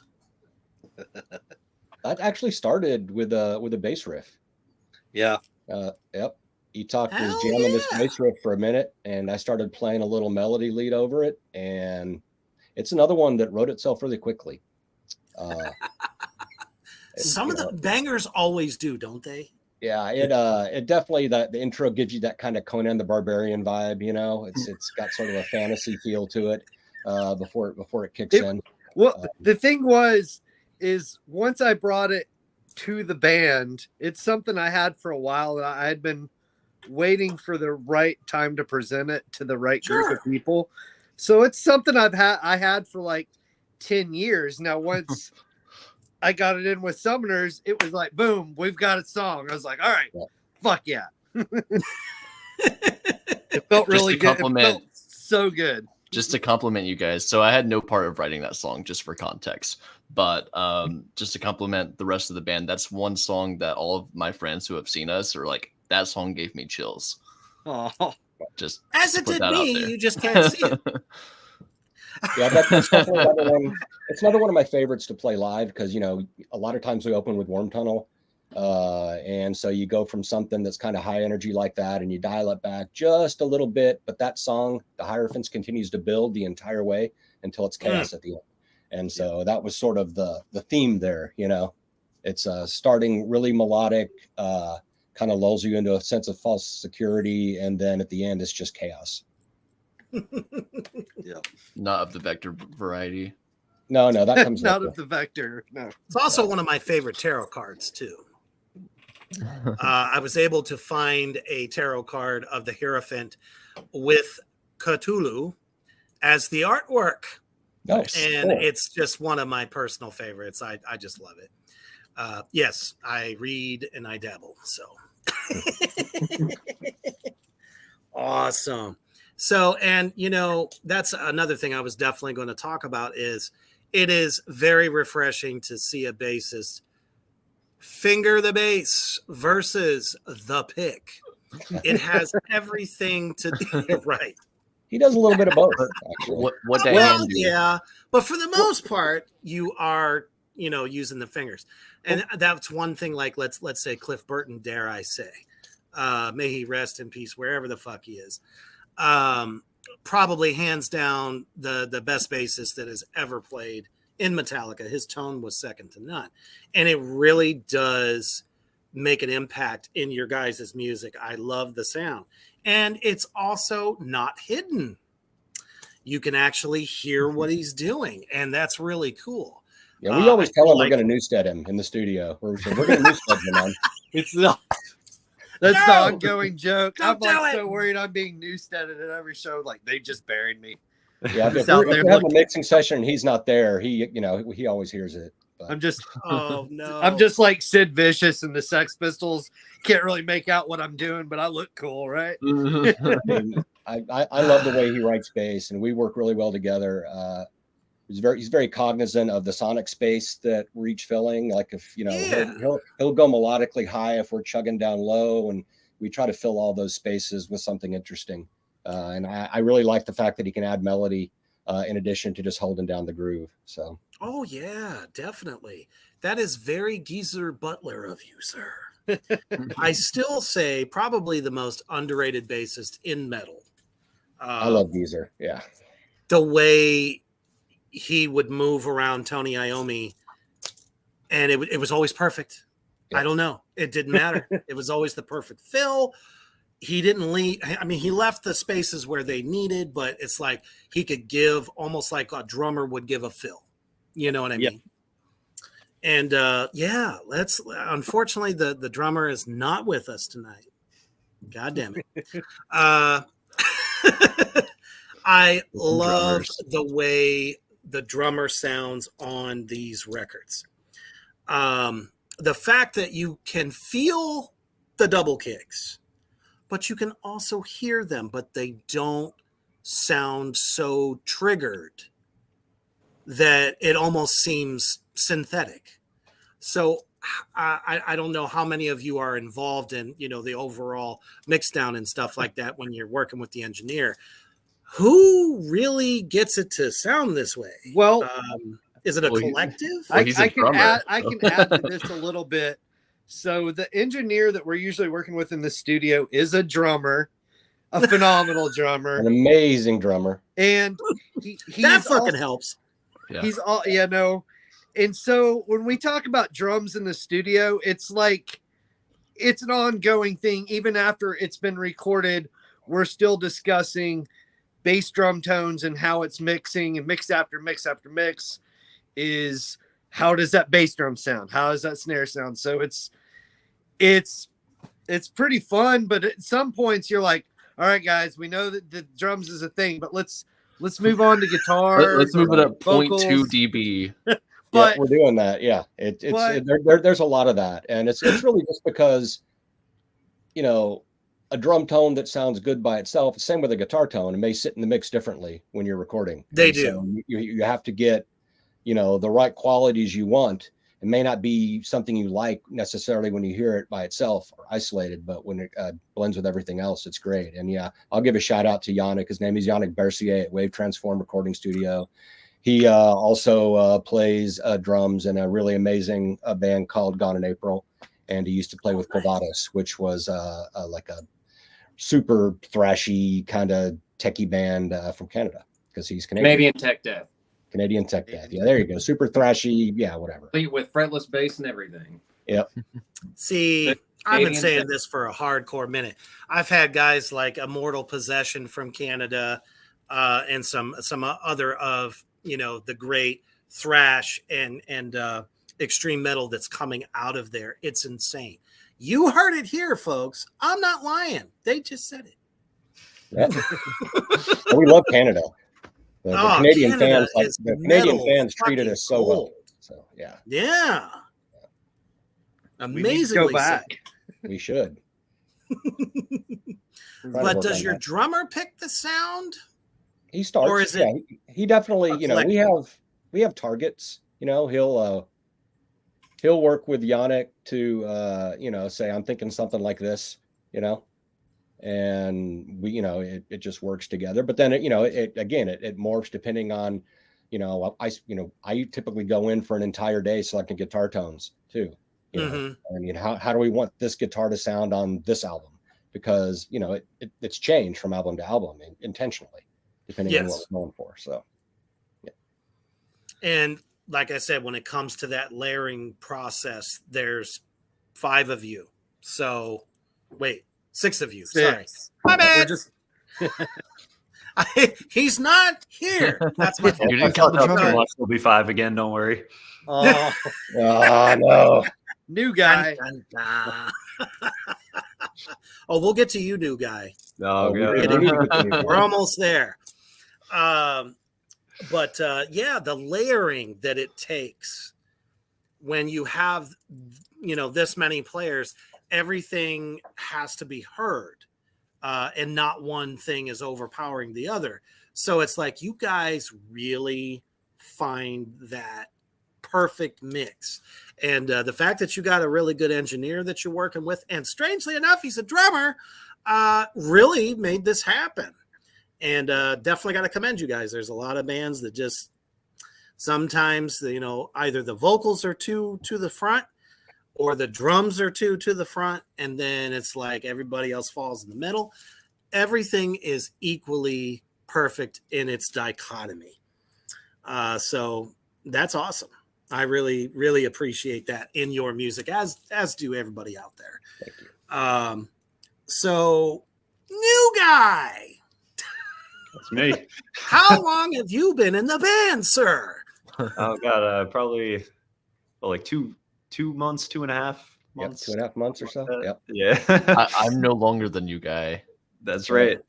That actually started with a bass riff. Yeah. Yep. Etok was Hell jamming this yeah. bass riff for a minute, and I started playing a little melody lead over it, and it's another one that wrote itself really quickly. Some of the bangers always do, don't they? Yeah, it definitely, the intro gives you that kind of Conan the Barbarian vibe. It's got sort of a fantasy feel to it before it kicks in. Well, the thing is once I brought it to the band, it's something I had for a while, and I had been waiting for the right time to present it to the right group of people. So it's something I had for like 10 years. Now, once I got it in with Summoners, it was like, boom, we've got a song. I was like, all right, fuck yeah. It felt really good. It felt so good. Just to compliment you guys. So I had no part of writing that song, just for context. But just to compliment the rest of the band, that's one song that all of my friends who have seen us are like, that song gave me chills. Oh, Just As it did me, you just can't see it. Yeah, that's definitely another one. It's another one of my favorites to play live because, you know, a lot of times we open with Worm Tunnel. And so you go from something that's kind of high energy like that and you dial it back just a little bit. But that song, the Hierophants, continues to build the entire way until it's chaos at the end. And so that was sort of the theme there, you know. It's starting really melodic, kind of lulls you into a sense of false security. And then at the end, it's just chaos. yeah. Not of the Vector variety. No, that comes out later. of the Vector. No, It's also one of my favorite tarot cards too. I was able to find a tarot card of the Hierophant with Cthulhu as the artwork, Nice. and Cool. it's just one of my personal favorites. I just love it. Yes, I read and I dabble. So awesome. So, and you know, that's another thing I was definitely going to talk about is it is very refreshing to see a bassist finger the bass versus the pick. It has everything to do right. He does a little bit of both, actually. What day Well, hand do you? yeah, but for the most part, you are, you know, using the fingers, and that's one thing. Like let's say Cliff Burton, dare I say, may he rest in peace wherever the fuck he is. Probably hands down the best bassist that has ever played in Metallica. His tone was second to none, and it really does make an impact in your guys' music. I love the sound, and it's also not hidden. You can actually hear what he's doing, and that's really cool. Yeah, we always tell him like- we're going to Newstead him in the studio. We're going to Newstead him on. it's not. That's the No! ongoing joke. I'm Don't do like it! so worried I'm being Newsteaded at every show. Like they just buried me. Yeah, if He's we're, out if there we're having a looking. mixing session and he's not there, he always hears it. But I'm just Oh no! I'm just like Sid Vicious and the Sex Pistols. Can't really make out what I'm doing, but I look cool, right? I mean, I love the way he writes bass, and we work really well together. He's very cognizant of the sonic space that we're each filling. Like if you know, Yeah. he'll go melodically high if we're chugging down low, and we try to fill all those spaces with something interesting. And I really like the fact that he can add melody in addition to just holding down the groove. So Oh yeah, definitely. That is very Geezer Butler of you, sir. I still say probably the most underrated bassist in metal. I love Geezer. Yeah. The way he would move around Tony Iommi, and it was always perfect. Yeah. I don't know. It didn't matter. It was always the perfect fill. He didn't leave. I mean, he left the spaces where they needed, but it's like he could give almost like a drummer would give a fill. You know what I mean? And yeah, unfortunately the drummer is not with us tonight. God damn it. I love the way the drummer sounds on these records. The fact that you can feel the double kicks, but you can also hear them, but they don't sound so triggered that it almost seems synthetic. So I don't know how many of you are involved in, you know, the overall mix down and stuff like that when you're working with the engineer. Who really gets it to sound this way? Well, is it a Well, collective? Well, he's a I can drummer, add. I so. can add to this a little bit. So the engineer that we're usually working with in the studio is a drummer, a phenomenal drummer, An amazing drummer. and That fucking helps. Yeah. He's all no. And so when we talk about drums in the studio, it's like it's an ongoing thing. Even after it's been recorded, we're still discussing bass drum tones and how it's mixing, and mix after mix after mix is how does that bass drum sound? How does that snare sound? So it's pretty fun, but at some points you're like, all right, guys, we know that the drums is a thing, but let's move on to guitar. Let's move it up 0.2 vocals. dB. But Yeah, we're doing that. Yeah, there's a lot of that, and it's really just because you know, a drum tone that sounds good by itself. Same with a guitar tone. It may sit in the mix differently when you're recording. They And do. so you have to get, you know, the right qualities you want. It may not be something you like necessarily when you hear it by itself or isolated, but when it blends with everything else, it's great. And yeah, I'll give a shout out to Yannick. His name is Yannick Bercier at Wave Transform Recording Studio. He also plays drums in a really amazing band called Gone in April. And he used to play with Quavados, which was like a super thrashy kind of techie band from Canada, because he's Canadian Tech Death. Canadian Tech Death. Yeah, there you go. Super thrashy. Yeah, whatever. With fretless bass and everything. Yep. See, The I've been Canadian saying Tech- this for a hardcore minute. I've had guys like Immortal Possession from Canada, and some other of, you know, the great thrash and extreme metal that's coming out of there. It's insane. You heard it here, folks. I'm not lying. They just said it. Yeah. And we love Canada. The Oh, Canadian Canada fans, like is the Canadian metal fans, treated fucking us so well. gold. So yeah, Yeah. We need to Amazingly go back. we should. so. Try to But work does on your that. drummer pick the sound? He starts? or is it yeah, he definitely. You know, eclectic? we have targets. You know, he'll work with Yannick to you know, say I'm thinking something like this. You know, and we, you know, it just works together. But then it morphs depending on, you know, I typically go in for an entire day selecting guitar tones too. You know, Mhm. I mean, how do we want this guitar to sound on this album? Because, you know, it's changed from album to album intentionally, depending on what Yes. we're going for. So And like I said, when it comes to that layering process, there's 5 of you. So wait, 6 of you. Sorry. My We're bad. just He's not here. That's my fault. You didn't count the Too drummer. much. We'll be 5 again. Don't worry. oh, no. new guy. Dun, dun, dun. Oh, we'll get to you, new guy. Oh, we God. need to get to We're almost there. But yeah, the layering that it takes when you have, you know, this many players, everything has to be heard, and not one thing is overpowering the other. So it's like you guys really find that perfect mix. And the fact that you got a really good engineer that you're working with, and strangely enough, he's a drummer, really made this happen. And definitely got to commend you guys. There's a lot of bands that just sometimes, you know, either the vocals are too to the front or the drums are too to the front, and then it's like everybody else falls in the middle. Everything is equally perfect in its dichotomy. So that's awesome. I really, really appreciate that in your music, as do everybody out there. Thank you. So, new guy, That's me. how long have you been in the band, sir? Oh, God. Probably like 2 months, 2.5 Yep, months. 2.5 months or so. Yep. Yeah. I'm no longer the new guy. That's right.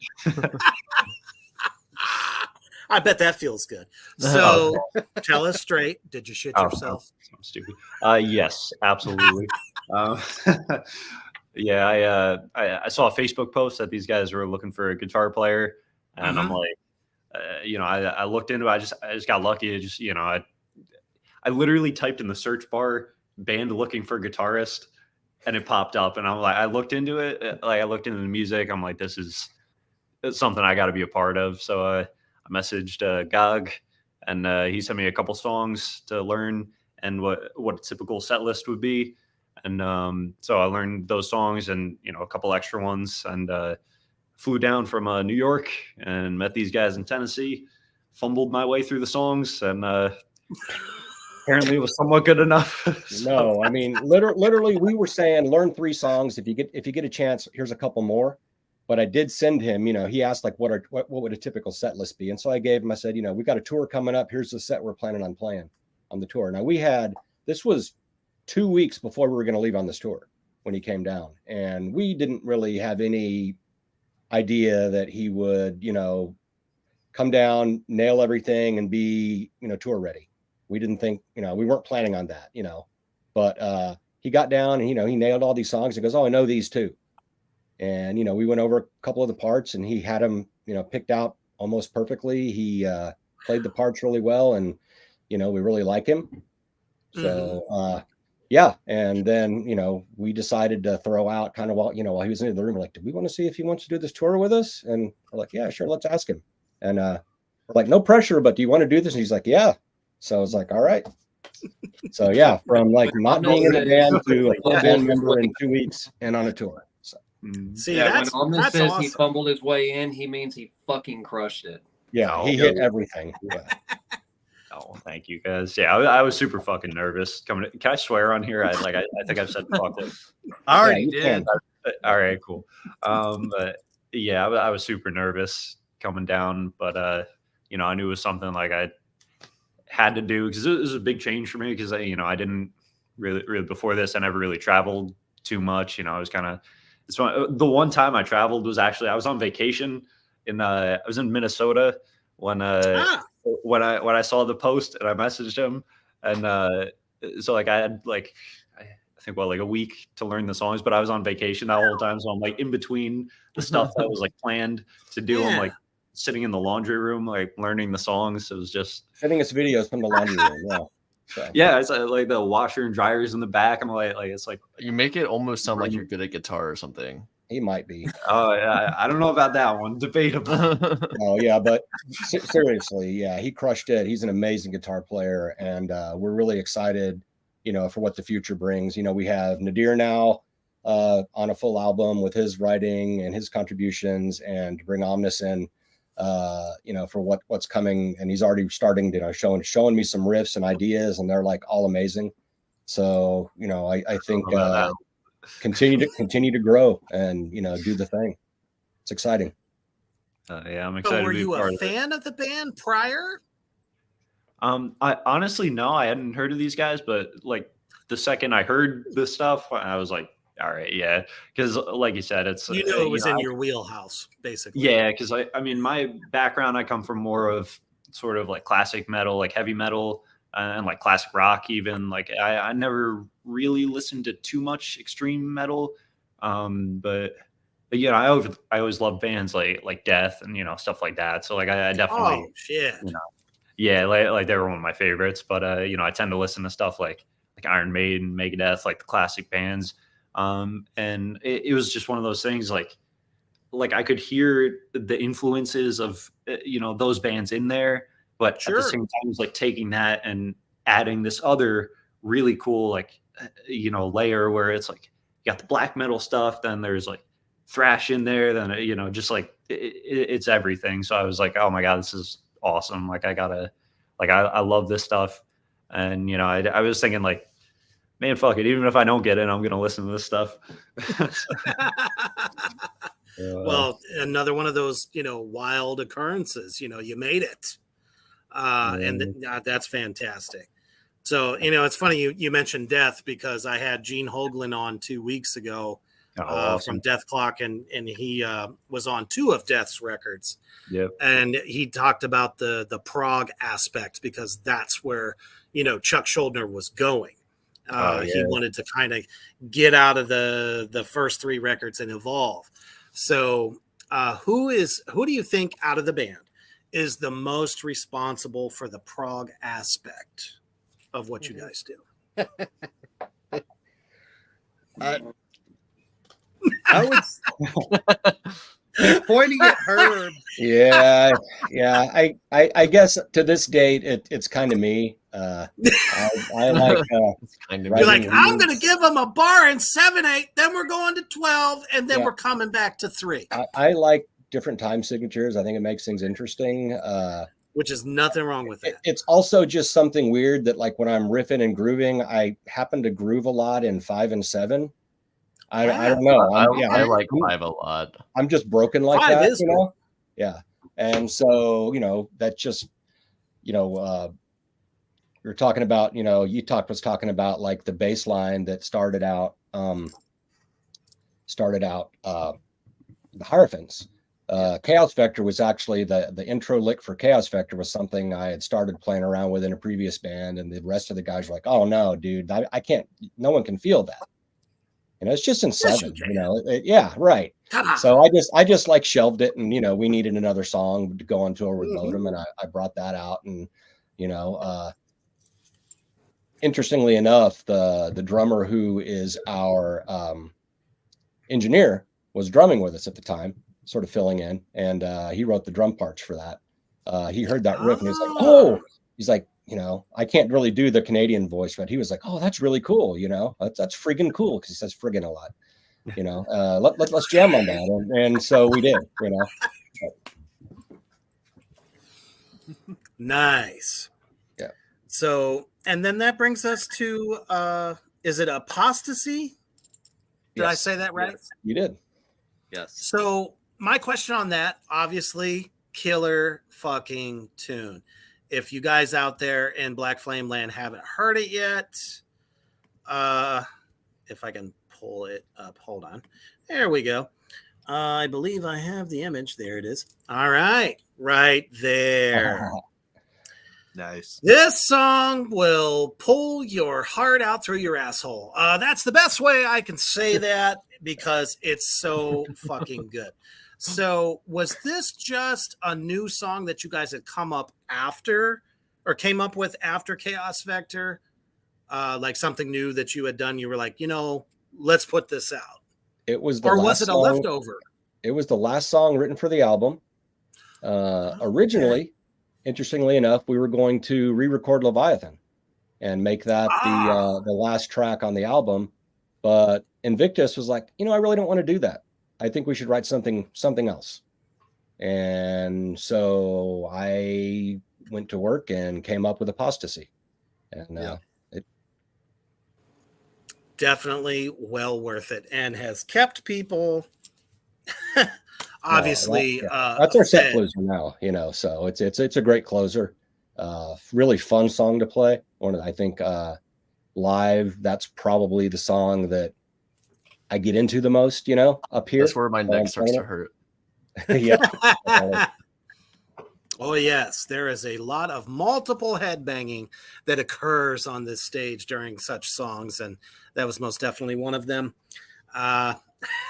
I bet that feels good. So, tell us straight. Did you shit Oh, yourself? I'm stupid. Yes, absolutely. um, yeah, I saw a Facebook post that these guys were looking for a guitar player, and I'm like, you know, I looked into it. I just got lucky. I literally typed in the search bar "band looking for guitarist," and it popped up. And I'm like, I looked into it. Like, I looked into the music. I'm like, it's something I got to be a part of. So I messaged Gog, and he sent me a couple songs to learn and what a typical set list would be. And so I learned those songs and, you know, a couple extra ones, and flew down from New York and met these guys in Tennessee, fumbled my way through the songs, and apparently it was somewhat good enough. No, I mean, literally, we were saying learn 3 songs. If you get a chance, here's a couple more. But I did send him, you know, he asked like, what would a typical set list be? And so I gave him, I said, you know, we got a tour coming up. Here's the set we're planning on playing on the tour. Now this was 2 weeks before we were going to leave on this tour when he came down, and we didn't really have any idea that he would, you know, come down, nail everything, and be, you know, tour ready. We didn't think, you know, we weren't planning on that, you know, but he got down and, you know, he nailed all these songs and goes, oh, I know these too. And, you know, we went over a couple of the parts and he had them, you know, picked out almost perfectly. He played the parts really well, and, you know, we really like him. So, yeah. And then, you know, we decided to throw out kind of while he was in the room, we're like, do we want to see if he wants to do this tour with us? And we're like, yeah, sure. Let's ask him. And we're like, no pressure, but do you want to do this? And he's like, yeah. So I was like, all right. So yeah, from like not being in the band to a full band member in 2 weeks and on a tour. So See, Yeah, when that's Omnis says awesome. he fumbled his way in, he means he fucking crushed it. yeah, he hit everything. Yeah. Oh, thank you guys. Yeah, I was super fucking nervous coming. Can I swear on here? I think I've said fuck it. I already you did. can. All right, cool. But yeah, I was super nervous coming down, but you know, I knew it was something like I had to do because it was a big change for me because you know, I didn't really before this I never really traveled too much. You know, I was kind of the one time I traveled was actually I was on vacation I was in Minnesota when I saw the post and I messaged him, and so like I had like I think like a week to learn the songs, but I was on vacation that whole time, so I'm like in between the stuff that was like planned to do. I'm like sitting in the laundry room like learning the songs. It was just Sending us videos from the laundry room. Yeah. So. yeah, it's like the washer and dryers in the back. I'm like it's like You make it almost sound like you're good at guitar or something. He might be. oh yeah, I don't know about that one. Debatable. Oh yeah, but seriously, yeah, he crushed it. He's an amazing guitar player, and we're really excited, you know, for what the future brings. You know, we have Nadir now on a full album with his writing and his contributions, and to bring Omnis in, you know, for what's coming. And he's already starting to, you know, showing me some riffs and ideas, and they're like all amazing. So, you know, I think continue to grow and, you know, do the thing. It's exciting. Yeah, I'm So excited. were to be you part a of it. fan of the band prior? I honestly no, I hadn't heard of these guys, but like the second I heard this stuff, I was like, all right, yeah, because like you said, it's You knew it was know, in your wheelhouse, basically. yeah, because I mean, my background, I come from more of sort of like classic metal, like heavy metal, and like classic rock. Even like I never really listened to too much extreme metal, but you know, I always loved bands like Death and, you know, stuff like that. So like I definitely Oh shit! you know, yeah, like they were one of my favorites. But you know, I tend to listen to stuff like Iron Maiden, Megadeth, like the classic bands. And it was just one of those things like I could hear the influences of you know, those bands in there, but at the same time, it was like taking that and adding this other really cool like you know, layer where it's like you got the black metal stuff, then there's like thrash in there, then you know, just like it's everything. So I was like, oh my god, this is awesome. Like I love this stuff. And you know, I was thinking like, man, fuck it, even if I don't get it, I'm gonna listen to this stuff. Well, another one of those, you know, wild occurrences. You know, you made it, and that's fantastic. So, you know, it's funny you mentioned Death because I had Gene Hoglan on 2 weeks ago awesome. from Death Clock, and he was on 2 of Death's records. Yep. And he talked about the prog aspect because that's where, you know, Chuck Schuldiner was going. He wanted to kind of get out of the first 3 records and evolve. So who do you think out of the band is the most responsible for the prog aspect of what you guys do? I would he's pointing at Herb. Yeah. I guess to this date, it's kind of me. I like It's kind of You're like, writing I'm going to leads. give them a bar in 7/8, then we're going to 12, and then Yeah. we're coming back to 3, I like different time signatures. I think it makes things interesting. which is nothing wrong with that. It's also just something weird that like when I'm riffing and grooving, I happen to groove a lot in 5 and 7. I don't know. I like 5 a lot. I'm just broken like 5 that, is you know? Yeah. And so, you know, that's just, you know, we were talking about, you know, was talking about like the bass line that started out the Hierophants. Chaos Vector was actually the intro lick for Chaos Vector was something I had started playing around with in a previous band, and the rest of the guys were like, "Oh no, dude, I can't. No one can feel that." You know, it's just in Yes, 7. you You know, yeah, right. So I just like shelved it, and we needed another song to go on tour with Modem, and I brought that out, and interestingly enough, the drummer who is our engineer was drumming with us at the time, sort of filling in, and he wrote the drum parts for that. He heard that riff and he's like, oh, I can't really do the Canadian voice, but he was like, oh, that's really cool. That's friggin' cool. Cause he says friggin' a lot, let's jam on that. And so we did, Nice. Yeah. So, and then that brings us to, is it Apostasy? Did I Yes. say that right? Yes. You did. Yes. So my question on that, obviously, killer fucking tune. If you guys out there in Black Flame Land haven't heard it yet, if I can pull it up, hold on. There we go. I believe I have the image. There it is. All right, right there. Nice. This song will pull your heart out through your asshole. That's the best way I can say that because it's so fucking good. So, was this just a new song that you guys had come up after or came up with after Chaos Vector? Like something new that you had done? You were like, let's put this out. It was the Or was last it a song, leftover? It was the last song written for the album. Originally, interestingly enough, we were going to re-record Leviathan and make that the last track on the album. But Invictus was like, I really don't want to do that. I think we should write something else. And so I went to work and came up with Apostasy. And it definitely well worth it and has kept people obviously that's our set closer now, so it's a great closer. Really fun song to play. I think live, that's probably the song that I get into the most, up here. That's where my neck starts to hurt. Yeah. Oh yes, there is a lot of multiple headbanging that occurs on this stage during such songs, and that was most definitely one of them.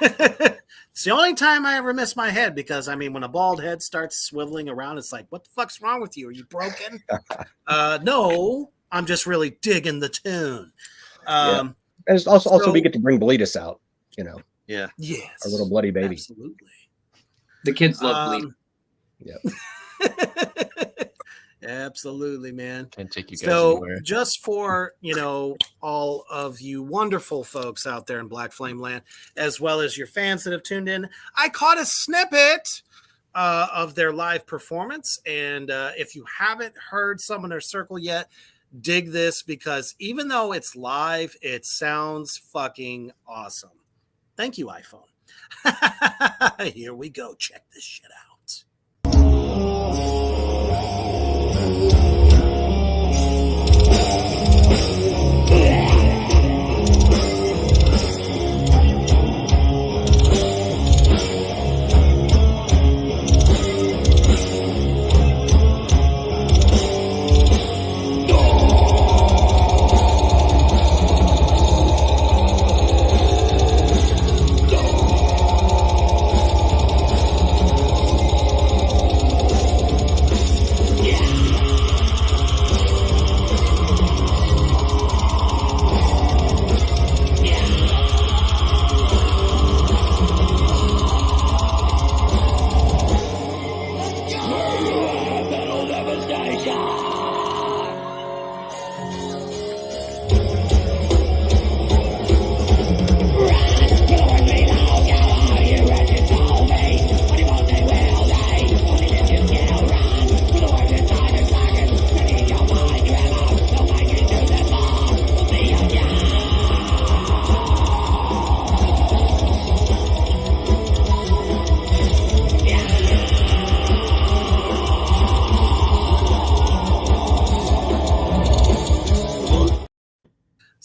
It's the only time I ever miss my head because when a bald head starts swiveling around, it's like, what the fuck's wrong with you? Are you broken? No, I'm just really digging the tune. And it's also we get to bring Bleedus out, Yeah. Yes, our little bloody baby. Absolutely. The kids love bleed. Yep. Absolutely, man. Can't take you guys So anywhere. just for, all of you wonderful folks out there in Black Flame Land, as well as your fans that have tuned in, I caught a snippet of their live performance. And if you haven't heard Summoner Circle yet, dig this because even though it's live, it sounds fucking awesome. Thank you, iPhone. Here we go. Check this shit out.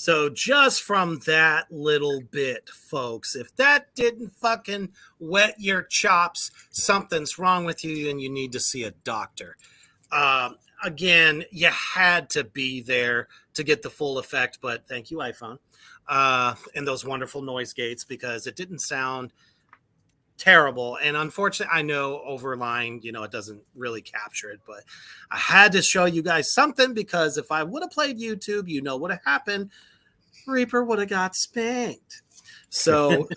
So just from that little bit, folks, if that didn't fucking wet your chops, something's wrong with you and you need to see a doctor. Again, you had to be there to get the full effect, but thank you, iPhone, and those wonderful noise gates, because it didn't sound terrible. And unfortunately, I know Overline, it doesn't really capture it, but I had to show you guys something because if I would have played YouTube, what have happened. Reaper would have got spanked. So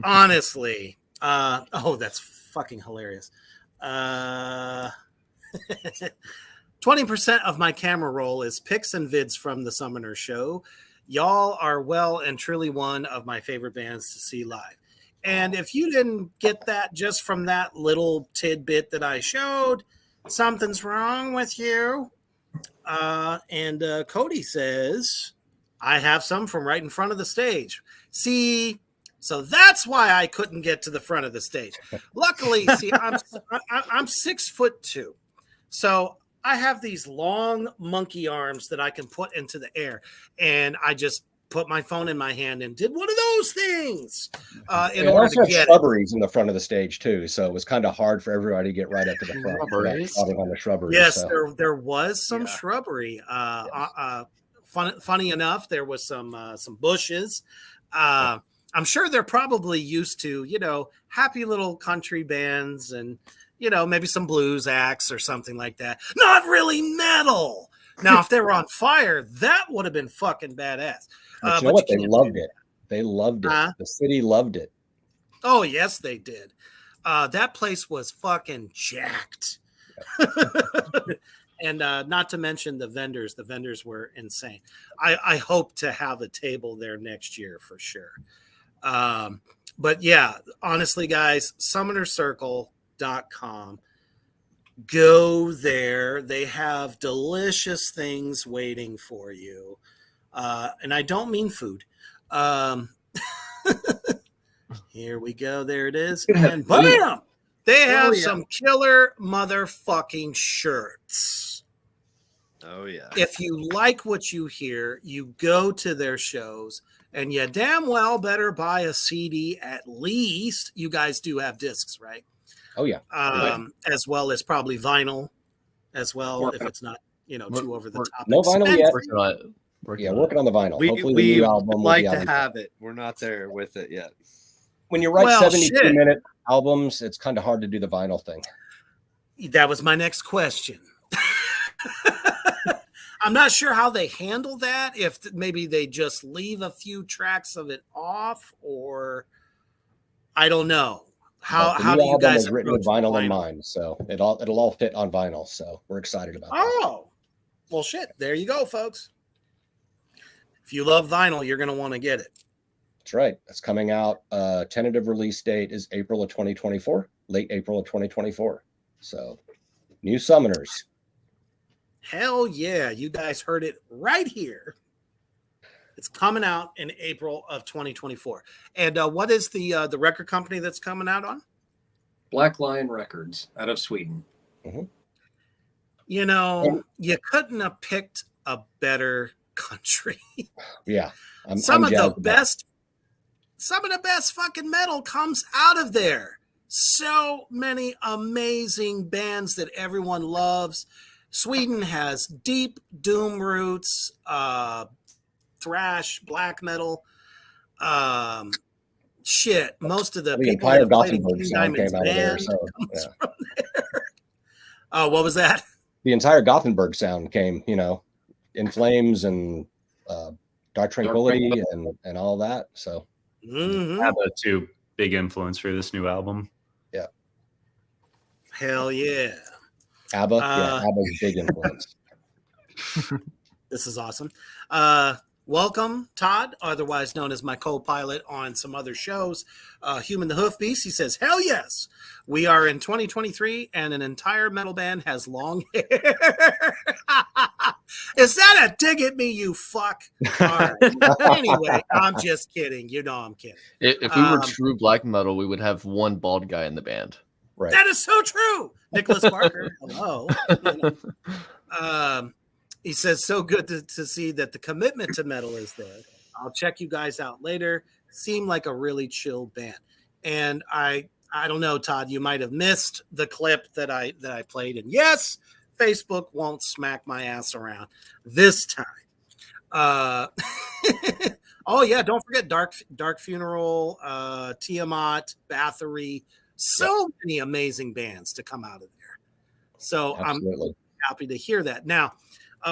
honestly, that's fucking hilarious. 20% of my camera roll is pics and vids from the Summoner Show. Y'all are well and truly one of my favorite bands to see live. And if you didn't get that just from that little tidbit that I showed, something's wrong with you. And Cody says, I have some from right in front of the stage. See, so that's why I couldn't get to the front of the stage. Luckily, see, I'm 6'2", so I have these long monkey arms that I can put into the air, and I just put my phone in my hand and did one of those things in order to get shrubberies in the front of the stage too, so it was kind of hard for everybody to get right up to the front. On the shrubberies. Yes, so. there was some shrubbery. Funny enough, there was some bushes. I'm sure they're probably used to, happy little country bands and, maybe some blues acts or something like that. Not really metal. Now, if they were on fire, that would have been fucking badass. But you know what? They loved it. They loved it. The city loved it. Oh, yes, they did. That place was fucking jacked. And not to mention the vendors. The vendors were insane. I hope to have a table there next year for sure. But yeah, honestly, guys, summonercircle.com. Go there. They have delicious things waiting for you. And I don't mean food. Here we go. There it is. And bam! They have some killer motherfucking shirts. Oh, yeah. If you like what you hear, you go to their shows, and you damn well better buy a CD at least. You guys do have discs, right? Oh, yeah. As well as probably vinyl as well, if it's not, too over the top. No vinyl yet. Working on the vinyl. Hopefully the new album like to have it. We're not there with it yet. When you write 72-minute albums, it's kind of hard to do the vinyl thing. That was my next question. I'm not sure how they handle that. If maybe they just leave a few tracks of it off, or I don't know. How do you guys written with vinyl in mind? So it'll all fit on vinyl. So we're excited about that. Oh, well, shit. There you go, folks. If you love vinyl, you're going to want to get it. That's right. It's coming out. Tentative release date is April of 2024, late April of 2024. So new Summoners. Hell yeah. You guys heard it right here. It's coming out in April of 2024. And what is the record company that's coming out on? Black Lion Records out of Sweden. Mm-hmm. You couldn't have picked a better country. Yeah. Some of the best fucking metal comes out of there. So many amazing bands that everyone loves. Sweden has deep doom roots, thrash, black metal. Most of the people entire that played in Gothenburg King sound Diamond's came out of there. band So, comes from there. What was that? The entire Gothenburg sound came, In Flames and Dark Tranquility and all that. So ABBA too, big influence for this new album. Yeah. Hell yeah. ABBA, ABBA's a big influence. This is awesome. Welcome, Todd, otherwise known as my co-pilot on some other shows. Human the Hoof Beast, he says, hell yes. We are in 2023 and an entire metal band has long hair. Is that a dig at me, you fuck? All right. Anyway, I'm just kidding. I'm kidding. If we were true black metal, we would have one bald guy in the band. Right. That is so true. Nicholas Barker. Hello. He says, so good to see that the commitment to metal is there. I'll check you guys out later. Seem like a really chill band. And I don't know, Todd, you might have missed the clip that I played. And yes, Facebook won't smack my ass around this time. Oh yeah, don't forget Dark Funeral, Tiamat, Bathory, so many amazing bands to come out of there. So Absolutely. I'm happy to hear that. Now,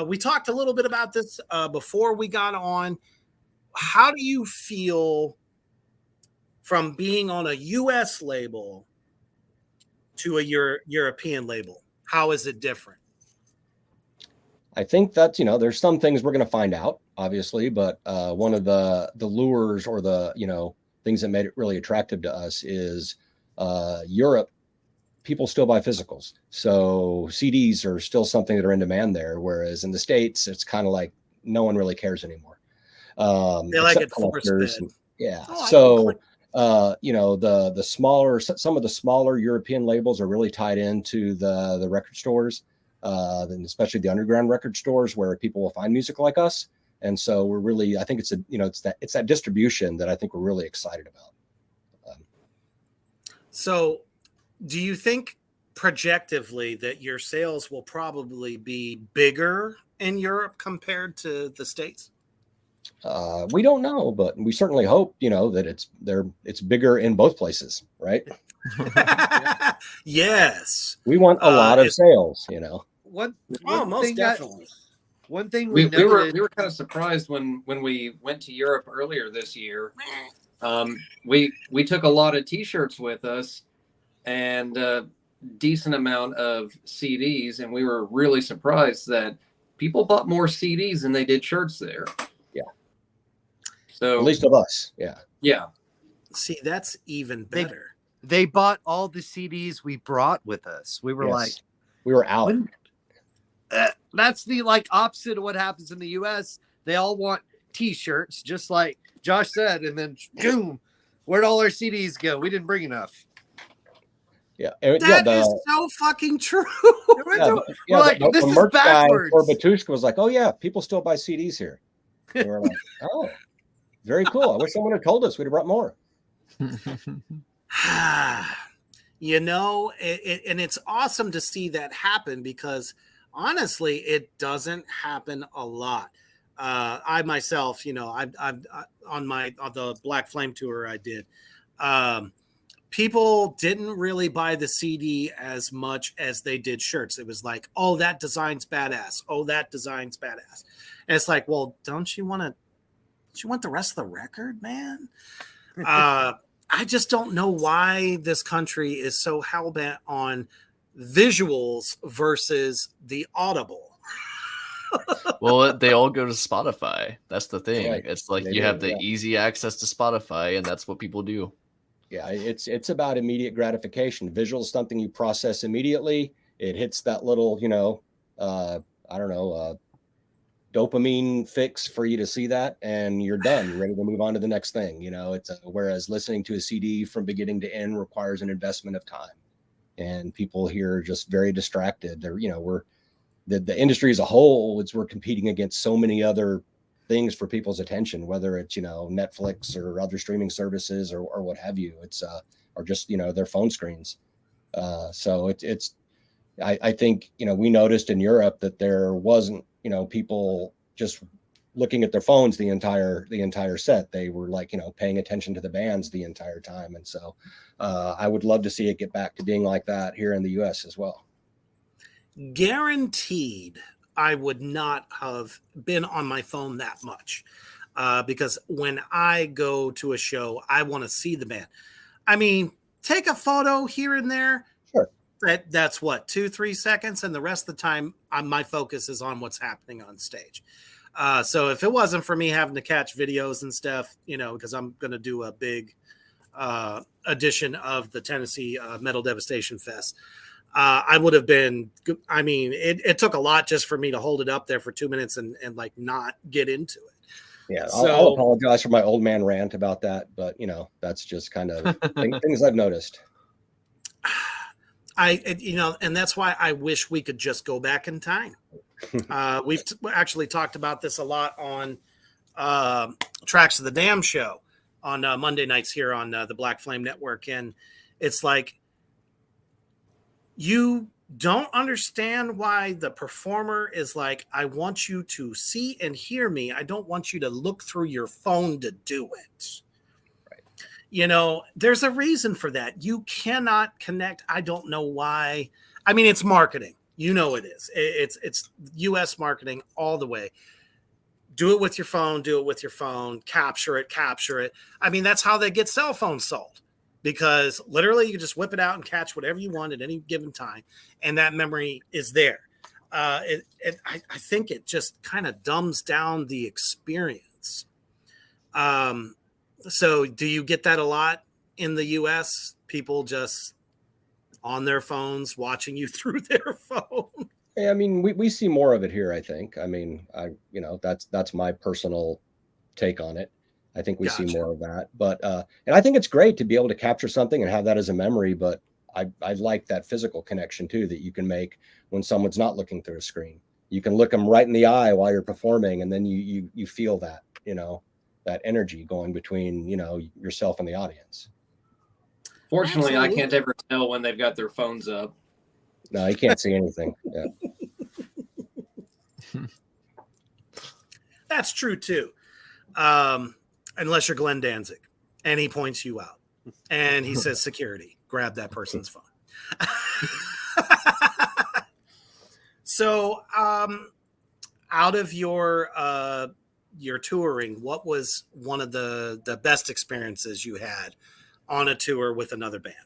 we talked a little bit about this before we got on. How do you feel from being on a US label to a European label? How is it different? I think that, there's some things we're going to find out, obviously, but one of the lures or the, things that made it really attractive to us is Europe, people still buy physicals. So CDs are still something that are in demand there. Whereas in the States, it's kind of like no one really cares anymore. They like it force fed. Yeah. Oh, so, the smaller, some of the smaller European labels are really tied into the record stores, and especially the underground record stores where people will find music like us. And so we're really, I think it's that distribution that I think we're really excited about. So do you think projectively that your sales will probably be bigger in Europe compared to the States? We don't know, but we certainly hope, that it's bigger in both places, right? Yes. We want a lot of sales, One most thing definitely. One thing we noted, were kind of surprised when we went to Europe earlier this year. We took a lot of T-shirts with us and a decent amount of CDs, and we were really surprised that people bought more CDs than they did shirts there. Yeah. So at least of us. Yeah. Yeah. See, that's even better. They bought all the CDs we brought with us. We were like, we were out. That's the opposite of what happens in the US. They all want T-shirts, just like Josh said, and then boom, where'd all our CDs go? We didn't bring enough. Yeah, that is so fucking true. This is backwards. Or Batushka was like, "Oh yeah, people still buy CDs here." And we're like, "Oh, very cool. I wish someone had told us. We'd have brought more." And it's awesome to see that happen because honestly, it doesn't happen a lot. I myself, I've on the Black Flame tour I did. People didn't really buy the CD as much as they did shirts. It was like, oh, that design's badass. Oh, that design's badass. And it's like, well, don't you want the rest of the record, man? I just don't know why this country is so hell-bent on visuals versus the audible. Well, they all go to Spotify. That's the thing. Right. It's like you have the easy access to Spotify, and that's what people do. Yeah, it's about immediate gratification. Visual is something you process immediately. It hits that little, dopamine fix for you to see that, and you're done. You're ready to move on to the next thing. Whereas listening to a CD from beginning to end requires an investment of time, and people here are just very distracted. They're, the industry as a whole, we're competing against so many other things for people's attention, whether it's, Netflix or other streaming services or what have you. It's, or just, their phone screens. So I think, we noticed in Europe that there wasn't, people just looking at their phones the entire set. They were paying attention to the bands the entire time. And so I would love to see it get back to being like that here in the US as well. Guaranteed I would not have been on my phone that much because when I go to a show, I want to see the band. I mean, take a photo here and there. Sure. That's what, 2-3 seconds. And the rest of the time, my focus is on what's happening on stage. So if it wasn't for me having to catch videos and stuff, because I'm going to do a big edition of the Tennessee Metal Devastation Fest, I would have been, it took a lot just for me to hold it up there for 2 minutes and not get into it. Yeah. I'll apologize for my old man rant about that, but that's just kind of things I've noticed. And that's why I wish we could just go back in time. We've actually talked about this a lot on Tracks of the Damn show on Monday nights here on the Black Flame Network. And it's like, you don't understand why the performer is like, I want you to see and hear me. I don't want you to look through your phone to do it. Right. You know, there's a reason for that. You cannot connect. I don't know why. I mean, it's marketing. You know it is. It's US marketing all the way. Do it with your phone. Do it with your phone. Capture it. Capture it. I mean, that's how they get cell phones sold. Because literally you can just whip it out and catch whatever you want at any given time. And that memory is there. I think it just kind of dumbs down the experience. So do you get that a lot in the US? People just on their phones watching you through their phone? Yeah, I mean, we see more of it here, I think. I mean, that's my personal take on it. I think we see Gotcha. more of that, but and I think it's great to be able to capture something and have that as a memory. But I like that physical connection too that you can make when someone's not looking through a screen. You can look them right in the eye while you're performing, and then you feel that that energy going between yourself and the audience. Fortunately, I Absolutely. can't ever tell when they've got their phones up. No, you can't see anything. Yeah. That's true too. Unless you're Glenn Danzig and he points you out and he says, security, grab that person's phone. So, out of your touring, what was one of the best experiences you had on a tour with another band?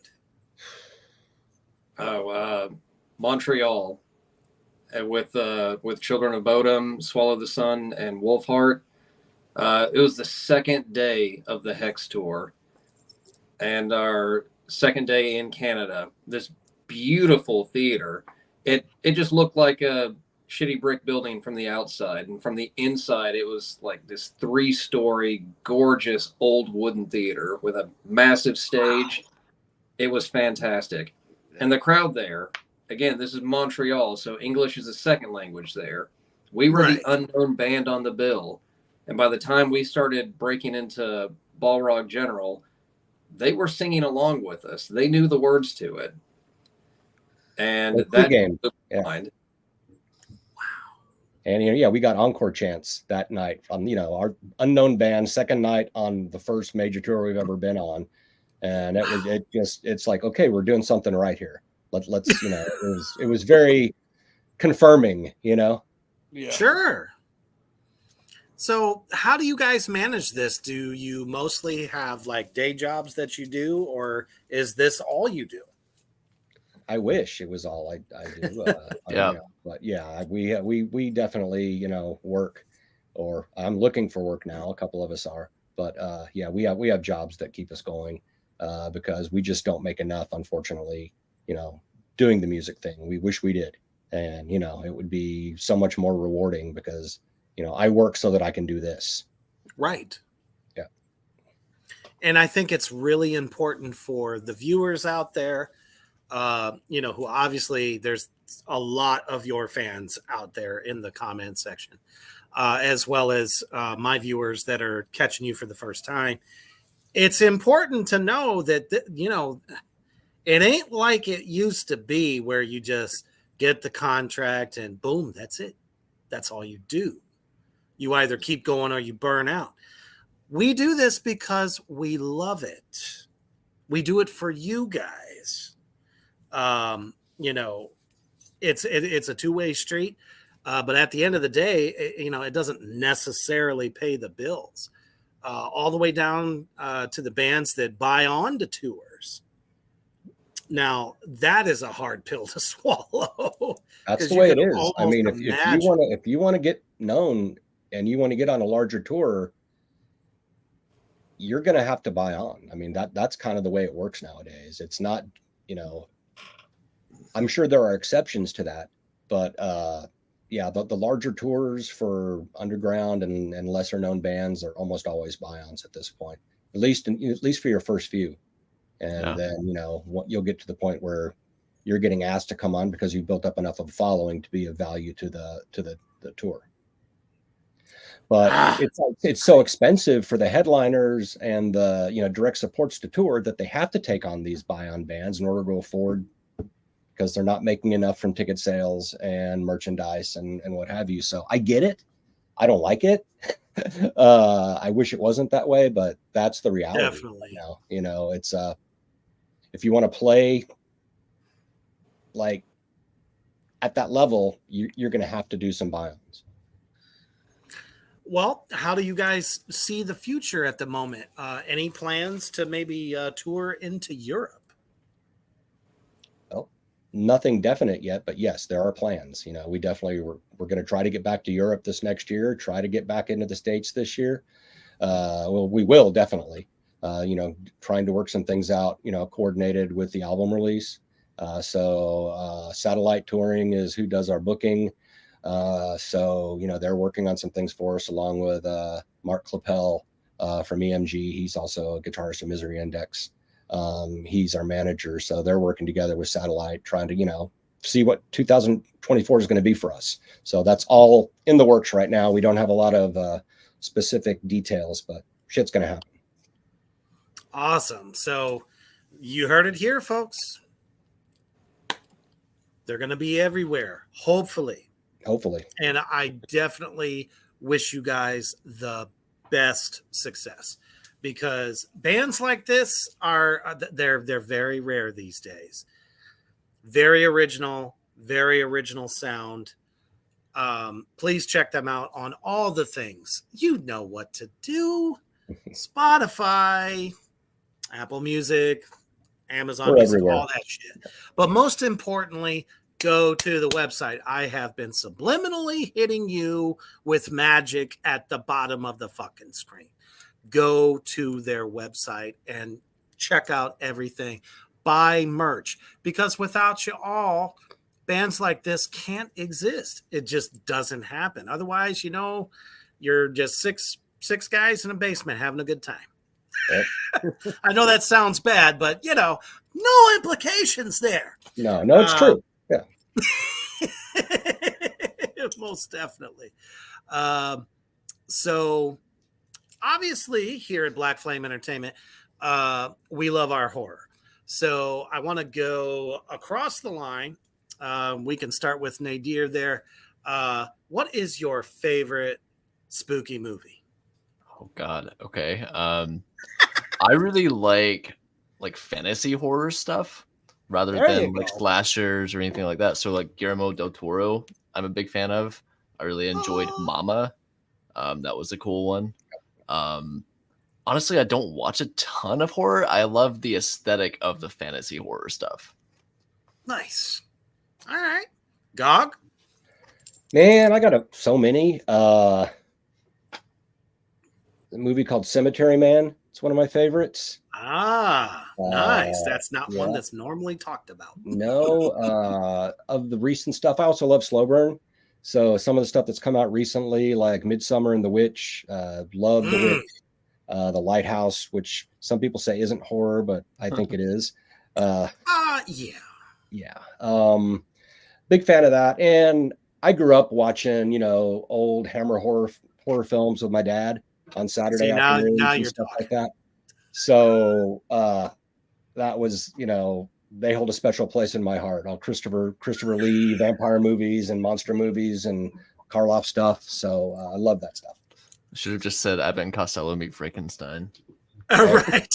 Montreal, with Children of Bodom, Swallow the Sun, and Wolfheart. It was the second day of the Hex tour and our second day in Canada. This beautiful theater. It just looked like a shitty brick building from the outside, and from the inside it was like this 3-story gorgeous old wooden theater with a massive stage. It was fantastic. And the crowd there, again, this is Montreal, so English is a second language there. We were Right. the unknown band on the bill. And by the time we started breaking into Balrog General, they were singing along with us. They knew the words to it. And It's a that game. blew my Yeah. mind. And we got encore chants that night on our unknown band, second night on the first major tour we've ever been on. And it's like, okay, we're doing something right here. Let's it was very confirming. Yeah. Sure. So how do you guys manage this? Do you mostly have like day jobs that you do, or is this all you do? I wish it was all I do. Yeah. But yeah, we definitely work, or I'm looking for work now. A couple of us are, but yeah, we have jobs that keep us going because we just don't make enough, unfortunately. Doing the music thing, we wish we did, and it would be so much more rewarding because I work so that I can do this. Right. Yeah. And I think it's really important for the viewers out there, who obviously there's a lot of your fans out there in the comment section, as well as my viewers that are catching you for the first time. It's important to know that, it ain't like it used to be where you just get the contract and boom, that's it. That's all you do. You either keep going or you burn out. We do this because we love it. We do it for you guys. It's a two-way street, but at the end of the day, it doesn't necessarily pay the bills. All the way down to the bands that buy on to tours. Now, that is a hard pill to swallow. That's 'Cause the you way it can is. I almost mean, imagine. if you want to get known and you want to get on a larger tour, you're going to have to buy on. I mean, that's kind of the way it works nowadays. It's not, I'm sure there are exceptions to that, but yeah, the larger tours for underground and lesser known bands are almost always buy-ons at this point, at least for your first few. And then, you'll get to the point where you're getting asked to come on because you've built up enough of a following to be of value to the tour. But it's so expensive for the headliners and the direct supports to tour that they have to take on these buy-on bands in order to afford because they're not making enough from ticket sales and merchandise and what have you. So I get it. I don't like it. I wish it wasn't that way, but that's the reality. Definitely. Now, you know, it's if you want to play like at that level, you're going to have to do some buy-ons. Well, how do you guys see the future at the moment? Any plans to maybe tour into Europe? Well, nothing definite yet, but yes, there are plans. You know, we definitely we're going to try to get back to Europe this next year, try to get back into the States this year. Well, we will definitely, you know, trying to work some things out, you know, coordinated with the album release. So Satellite Touring is who does our booking. So, you know, they're working on some things for us along with Mark Clapel from EMG. He's also a guitarist of Misery Index. He's our manager. So they're working together with Satellite, trying to, you know, see what 2024 is going to be for us. So that's all in the works right now. We don't have a lot of specific details, but shit's going to happen. Awesome. So you heard it here, folks. They're going to be everywhere, hopefully. Hopefully. And I definitely wish you guys the best success, because bands like this they're very rare these days. Very original sound. Please check them out on all the things. You know what to do. Spotify, Apple Music, Amazon Music, everywhere. all that shit. But most importantly, go to the website. I have been subliminally hitting you with magic at the bottom of the fucking screen. Go to their website and check out everything. Buy merch, because without you all, bands like this can't exist. It just doesn't happen. Otherwise, you know, you're just six guys in a basement having a good time. Yep. I know that sounds bad, but you know, no implications there. No, it's true. Yeah. Most definitely. So obviously here at Black Flame Entertainment, we love our horror. So I want to go across the line. We can start with Nadir there. What is your favorite spooky movie? Oh God. Okay. I really like fantasy horror stuff rather There than you like go. slashers or anything like that. So like Guillermo del Toro, I'm a big fan of. I really enjoyed Oh. Mama. That was a cool one. Honestly, I don't watch a ton of horror. I love the aesthetic of the fantasy horror stuff. Nice. All right. Gog? Man, I got so many. A movie called Cemetery Man. It's one of my favorites. Nice. That's not one yeah. that's normally talked about. No, of the recent stuff, I also love slow burn. So some of the stuff that's come out recently, like Midsummer and The Witch, love The Witch, The Lighthouse, which some people say isn't horror, but I think it is. Yeah. Yeah. Big fan of that. And I grew up watching, you know, old Hammer horror films with my dad on Saturday afternoons now and you're stuff talking. like that. So that was, you know, they hold a special place in my heart. All Christopher Lee vampire movies and monster movies and Karloff stuff. So I love that stuff. I should have just said Abbott and Costello meet Frankenstein. Right.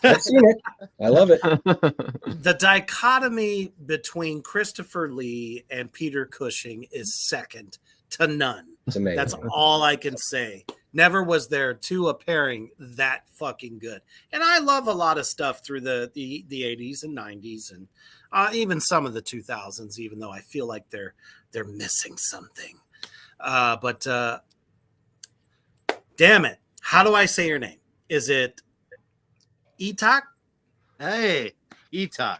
I've seen it. I love it. The dichotomy between Christopher Lee and Peter Cushing is second to none. It's amazing. That's all I can say. Never was there a pairing that fucking good. And I love a lot of stuff through the 80s and 90s and even some of the 2000s, even though I feel like they're missing something. But damn it. How do I say your name? Is it Etok? Hey, Etok.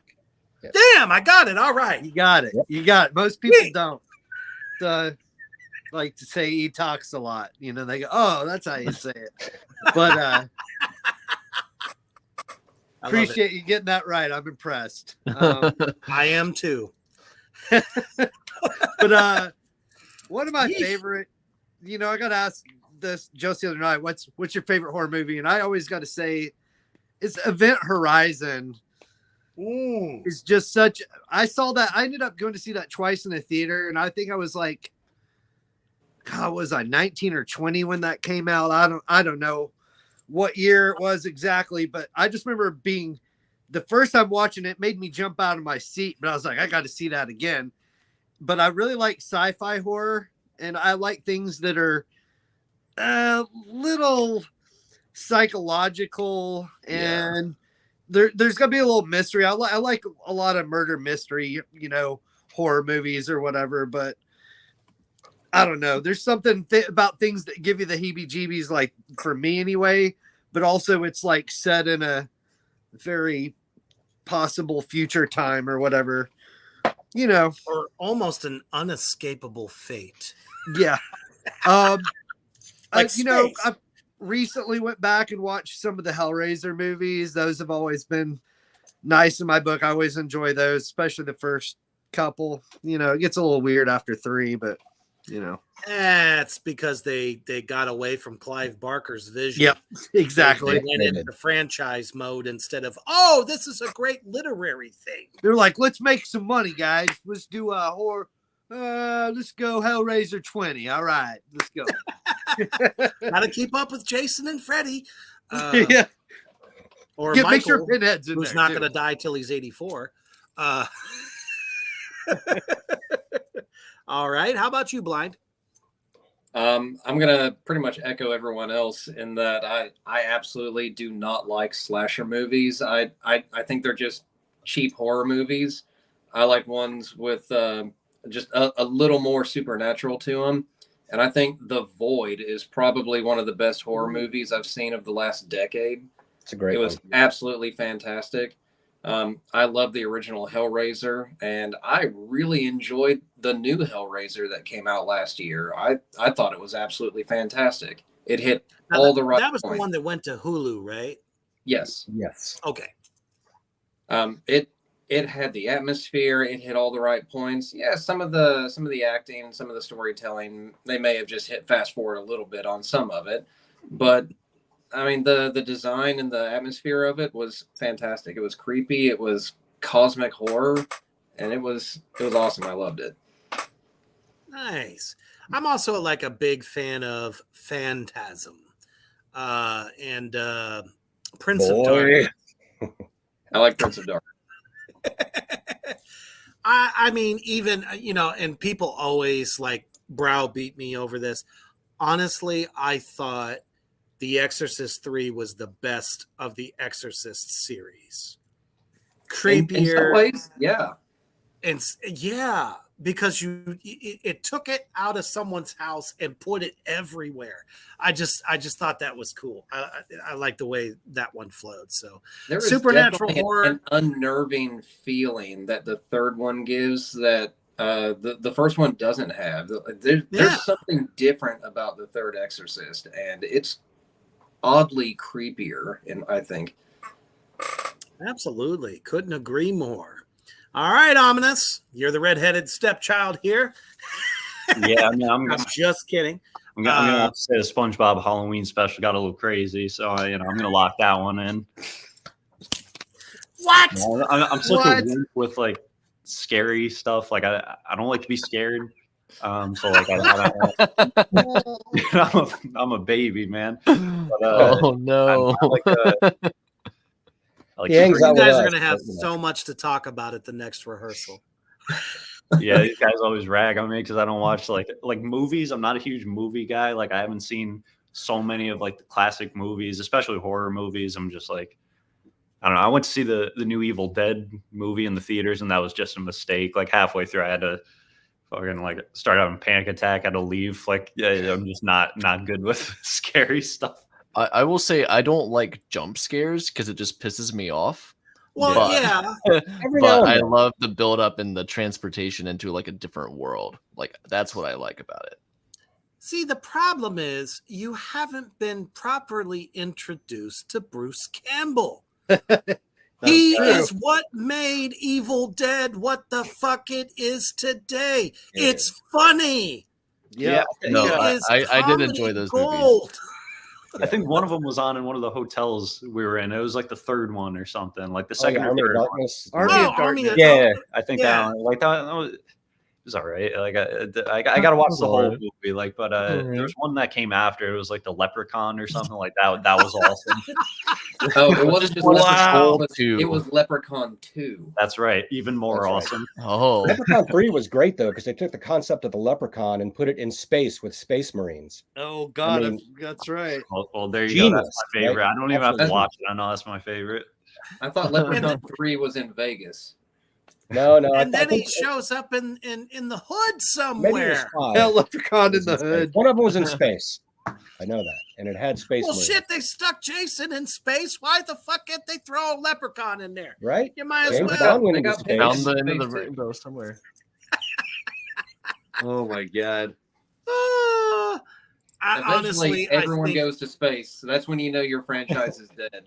Damn, I got it. All right. You got it. Yep. You got it. Most people don't like to say Etox a lot. You know, they go, "Oh, that's how you say it." But I love it. appreciate you getting that right. I'm impressed. I am too. But one of my Yeesh. favorite, you know, I got to ask this just the other night. What's your favorite horror movie? And I always got to say, it's Event Horizon Ooh. is just such. I saw that. I ended up going to see that twice in the theater, and I think I was like, God, was I 19 or 20 when that came out? I don't know what year it was exactly, but I just remember being the first time watching it made me jump out of my seat. But I was like, I got to see that again. But I really like sci-fi horror, and I like things that are a little psychological, and there's gonna be a little mystery. I like a lot of murder mystery, horror movies or whatever, but I don't know. There's something about things that give you the heebie-jeebies, like for me anyway, but also it's like set in a very possible future time or whatever, Or almost an unescapable fate. Yeah. Like I recently went back and watched some of the Hellraiser movies. Those have always been nice in my book. I always enjoy those, especially the first couple. It gets a little weird after 3, but That's because they got away from Clive Barker's vision. Yep, exactly. They went into franchise mode instead of, oh, this is a great literary thing. They're like, let's make some money, guys. Let's do a horror. Let's go Hellraiser 20. All right, let's go. Got to keep up with Jason and Freddy. Yeah. Or Make Michael, sure Pinhead's in who's there, not too. going to die till he's 84. All right. How about you, Blind? I'm gonna pretty much echo everyone else in that I absolutely do not like slasher movies. I think they're just cheap horror movies. I like ones with just a little more supernatural to them. And I think The Void is probably one of the best horror movies I've seen of the last decade. It's a great It was one. absolutely fantastic. I love the original Hellraiser, and I really enjoyed the new Hellraiser that came out last year. I thought it was absolutely fantastic. It hit all the right That was the points. one that went to Hulu, right? Yes. Yes. Okay. It had the atmosphere. It hit all the right points. Yeah, some of the acting and some of the storytelling, they may have just hit fast forward a little bit on some of it, but I mean the design and the atmosphere of it was fantastic. It was creepy. It was cosmic horror, and it was awesome. I loved it. Nice. I'm also like a big fan of Phantasm and Prince of Darkness. I like Prince of Darkness. I mean, even, and people always like browbeat me over this. Honestly, I thought The Exorcist 3 was the best of the Exorcist series. Creepier. In some ways, yeah. And yeah, because it took it out of someone's house and put it everywhere. I just thought that was cool. I like the way that one flowed. So There is supernatural definitely horror, an unnerving feeling that the third one gives that the first one doesn't have. Yeah. There's something different about the third Exorcist, and it's oddly creepier. And I think absolutely couldn't agree more. All right, Ominous, you're the redheaded stepchild here. Yeah, I mean, I'm just kidding. gonna have to say the SpongeBob Halloween special got a little crazy, so I'm gonna lock that one in. What? I'm such What? a wimp with like scary stuff. Like I don't like to be scared. So like I'm a baby, man. But, Oh no! I like, I like He hangs You out with guys are us, going to have but, you know. so much to talk about at the next rehearsal. yeah, these guys always rag on me because I don't watch like movies. I'm not a huge movie guy. Like I haven't seen so many of like the classic movies, especially horror movies. I'm just like, I don't know. I went to see the new Evil Dead movie in the theaters, and that was just a mistake. Like halfway through, I had to fucking like start having a panic attack. I had to leave. Like yeah, I'm just not good with scary stuff. I will say I don't like jump scares because it just pisses me off. Well, But- yeah. Every now But and I then. love the build up and the transportation into like a different world. Like that's what I like about it. See, the problem is you haven't been properly introduced to Bruce Campbell. He true. is what made Evil Dead what the fuck it is today. It's funny. Yeah. No, It I- is I did comedy enjoy those movies. gold. I think one of them was on in one of the hotels we were in. It was like the third one or something, like the second or Army of third one. Darkness. Army Oh, of Army Darkness. of- Yeah, I think Yeah. that one, like that was, it was all right. Like I got to watch the whole movie. Like, but there was one that came after. It was like the Leprechaun or something like that. That was awesome. Oh, it wasn't just Wow. Leprechaun. It was Leprechaun 2. That's right. Even more That's right. awesome. Oh, Leprechaun 3 was great though, because they took the concept of the leprechaun and put it in space with space marines. Oh God, mean- that's right. Well, there you go. That's Genius, my favorite. right? I don't even have to Absolutely. watch it. I know that's my favorite. I thought Leprechaun 3 was in Vegas. No, And I then think he shows up in the hood maybe it was somewhere. 5. Yeah, Leprechaun It in was the space. hood. One of them was in space. I know that, and it had space Well, marines, shit, they stuck Jason in space. Why the fuck can't they throw a leprechaun in there? right? You might as James well. Bond went They into got space. paid. found the end of the Space too. rainbow somewhere. Oh my God. Ah, Eventually, honestly, everyone I think, goes to space. So that's when you know your franchise is dead.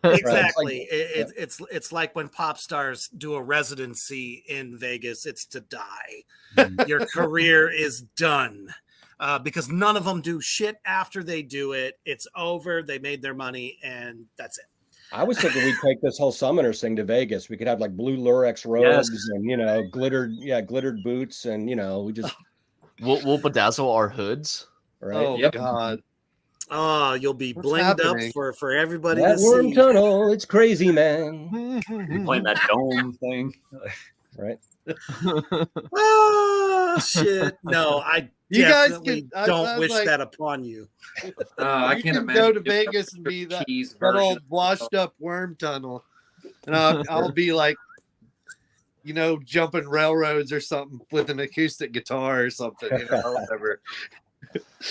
exactly. Yeah. It's like when pop stars do a residency in Vegas. It's to die. Your career is done. Because none of them do shit after they do it. It's over. They made their money, and that's it. I was thinking we'd take this whole Summoners thing to Vegas. We could have like blue Lurex robes and glittered boots, and we just We'll bedazzle our hoods. right. Oh Yep. God. Oh, you'll be What's blinged happening? up for everybody That to worm see. tunnel, it's crazy, man. You playing that dome thing? Right? Oh shit! No, I You guys definitely can- I don't was wish like- that upon you. I You can't can imagine. go to doing a Vegas and be that cheese that version. old washed up worm tunnel, and I'll be like, jumping railroads or something with an acoustic guitar or something, whatever.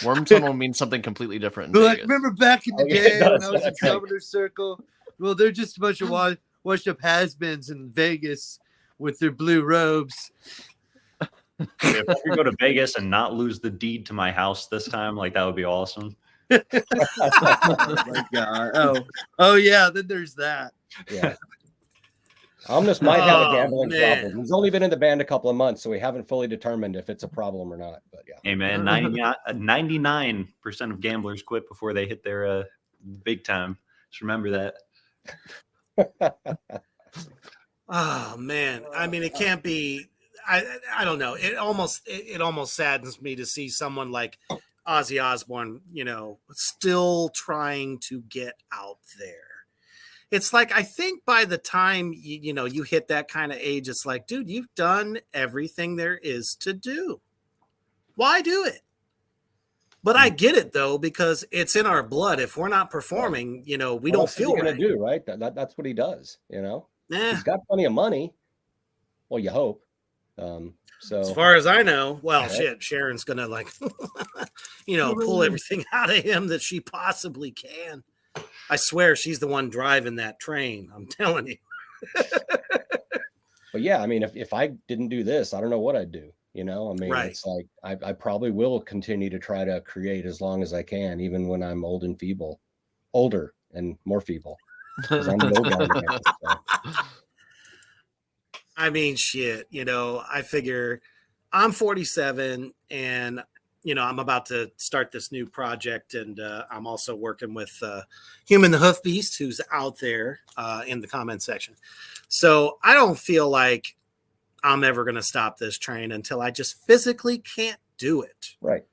Worm tunnel means something completely different. in But like, Vegas. remember back in the Oh, yeah, day it when does. I was in That's right. Summoner Circle? Well, they're just a bunch of washed up has-beens in Vegas with their blue robes. If I could go to Vegas and not lose the deed to my house this time, like that would be awesome. Oh my God. Oh yeah. Then there's that. Yeah. Omnis might have a Oh, gambling man. problem. He's only been in the band a couple of months, so we haven't fully determined if it's a problem or not. But yeah. Hey man, 99% of gamblers quit before they hit their big time. Just remember that. Oh man, I mean, it can't be. I don't know. It almost saddens me to see someone like Ozzy Osbourne, still trying to get out there. It's like, I think by the time you hit that kind of age, it's like, dude, you've done everything there is to do. Why do it? But I get it though, because it's in our blood. If we're not performing, we don't What's he feel gonna right. do, right? That's what he does. Eh, He's got plenty of money. Well, you hope. So as far as I know, well, Right. shit, Sharon's gonna pull everything out of him that she possibly can. I swear she's the one driving that train. I'm telling you. but yeah, I mean, if I didn't do this, I don't know what I'd do. I mean, Right. it's like I probably will continue to try to create as long as I can, even when I'm older and more feeble. 'Cause I'm an old guy now, so. I mean, shit, I figure I'm 47 and, I'm about to start this new project. And I'm also working with Human the Hoof Beast, who's out there in the comment section. So I don't feel like I'm ever going to stop this train until I just physically can't do it. Right.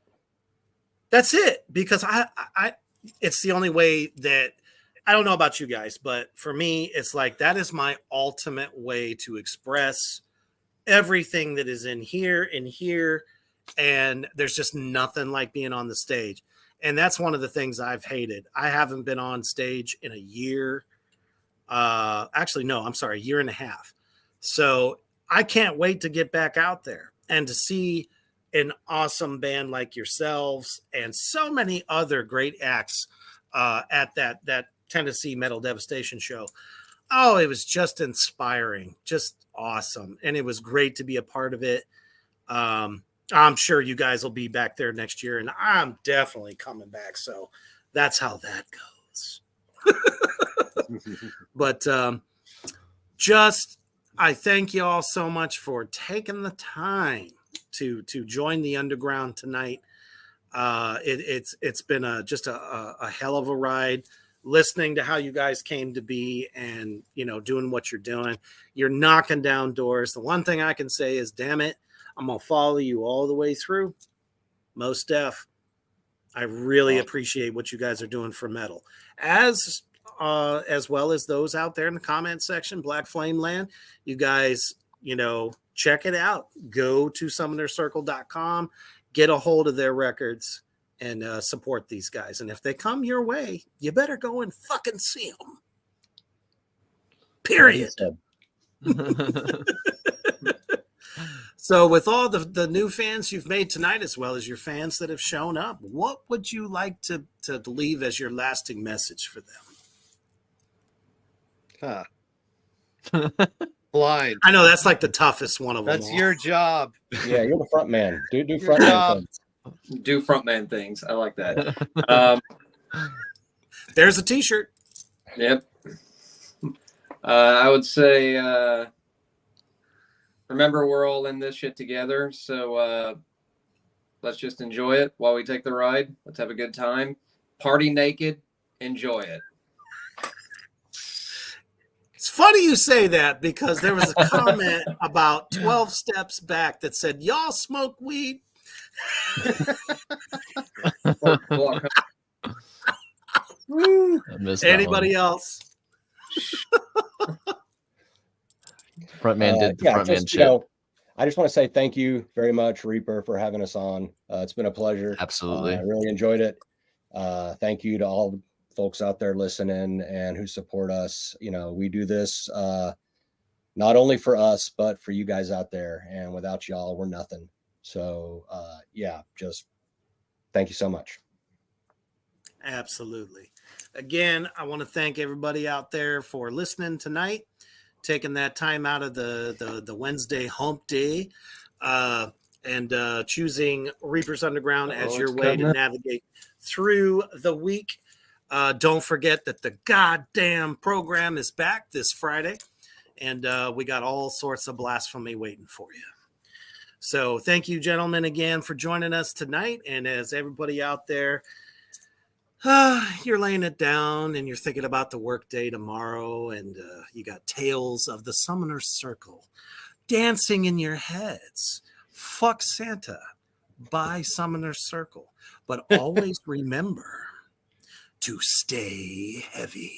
That's it. Because it's the only way that, I don't know about you guys, but for me, it's like that is my ultimate way to express everything that is in here and here. And there's just nothing like being on the stage. And that's one of the things I've hated. I haven't been on stage in a year. Actually, no, I'm sorry, a year and a half. So I can't wait to get back out there and to see an awesome band like yourselves and so many other great acts at that Tennessee Metal Devastation show. Oh, it was just inspiring, just awesome. And it was great to be a part of it. I'm sure you guys will be back there next year, and I'm definitely coming back. So that's how that goes. But I thank you all so much for taking the time to join the underground tonight. It's been just a hell of a ride. Listening to how you guys came to be, and doing what you're doing, you're knocking down doors. The one thing I can say is, damn it, I'm gonna follow you all the way through. Most def. I really appreciate what you guys are doing for metal, as well as those out there in the comment section. Black Flame Land, you guys, check it out. Go to summonercircle.com, get a hold of their records, and support these guys. And if they come your way, you better go and fucking see them. Period. So with all the new fans you've made tonight, as well as your fans that have shown up, what would you like to leave as your lasting message for them? Blind. I know that's like the toughest one of them. That's your job. Yeah, you're the front man. Do front man things. Do frontman things. I like that. There's a t-shirt. Yep. I would say, remember, we're all in this shit together. So let's just enjoy it while we take the ride. Let's have a good time. Party naked. Enjoy it. It's funny you say that, because there was a comment about 12 steps back that said, y'all smoke weed? Anybody else? Frontman did the frontman just, shit. I just want to say thank you very much, Reaper, for having us on. It's been a pleasure. Absolutely. I really enjoyed it. Thank you to all the folks out there listening and who support us. We do this not only for us, but for you guys out there. And without y'all, we're nothing. So, just thank you so much. Absolutely. Again, I want to thank everybody out there for listening tonight, taking that time out of the Wednesday hump day, and choosing Reapers Underground as your way to navigate through the week. Don't forget that the goddamn program is back this Friday, and we got all sorts of blasphemy waiting for you. So thank you, gentlemen, again for joining us tonight. And as everybody out there, you're laying it down and you're thinking about the work day tomorrow, and you got Tales of the Summoner's Circle dancing in your heads. Fuck Santa by Summoner's Circle. But always remember to stay heavy.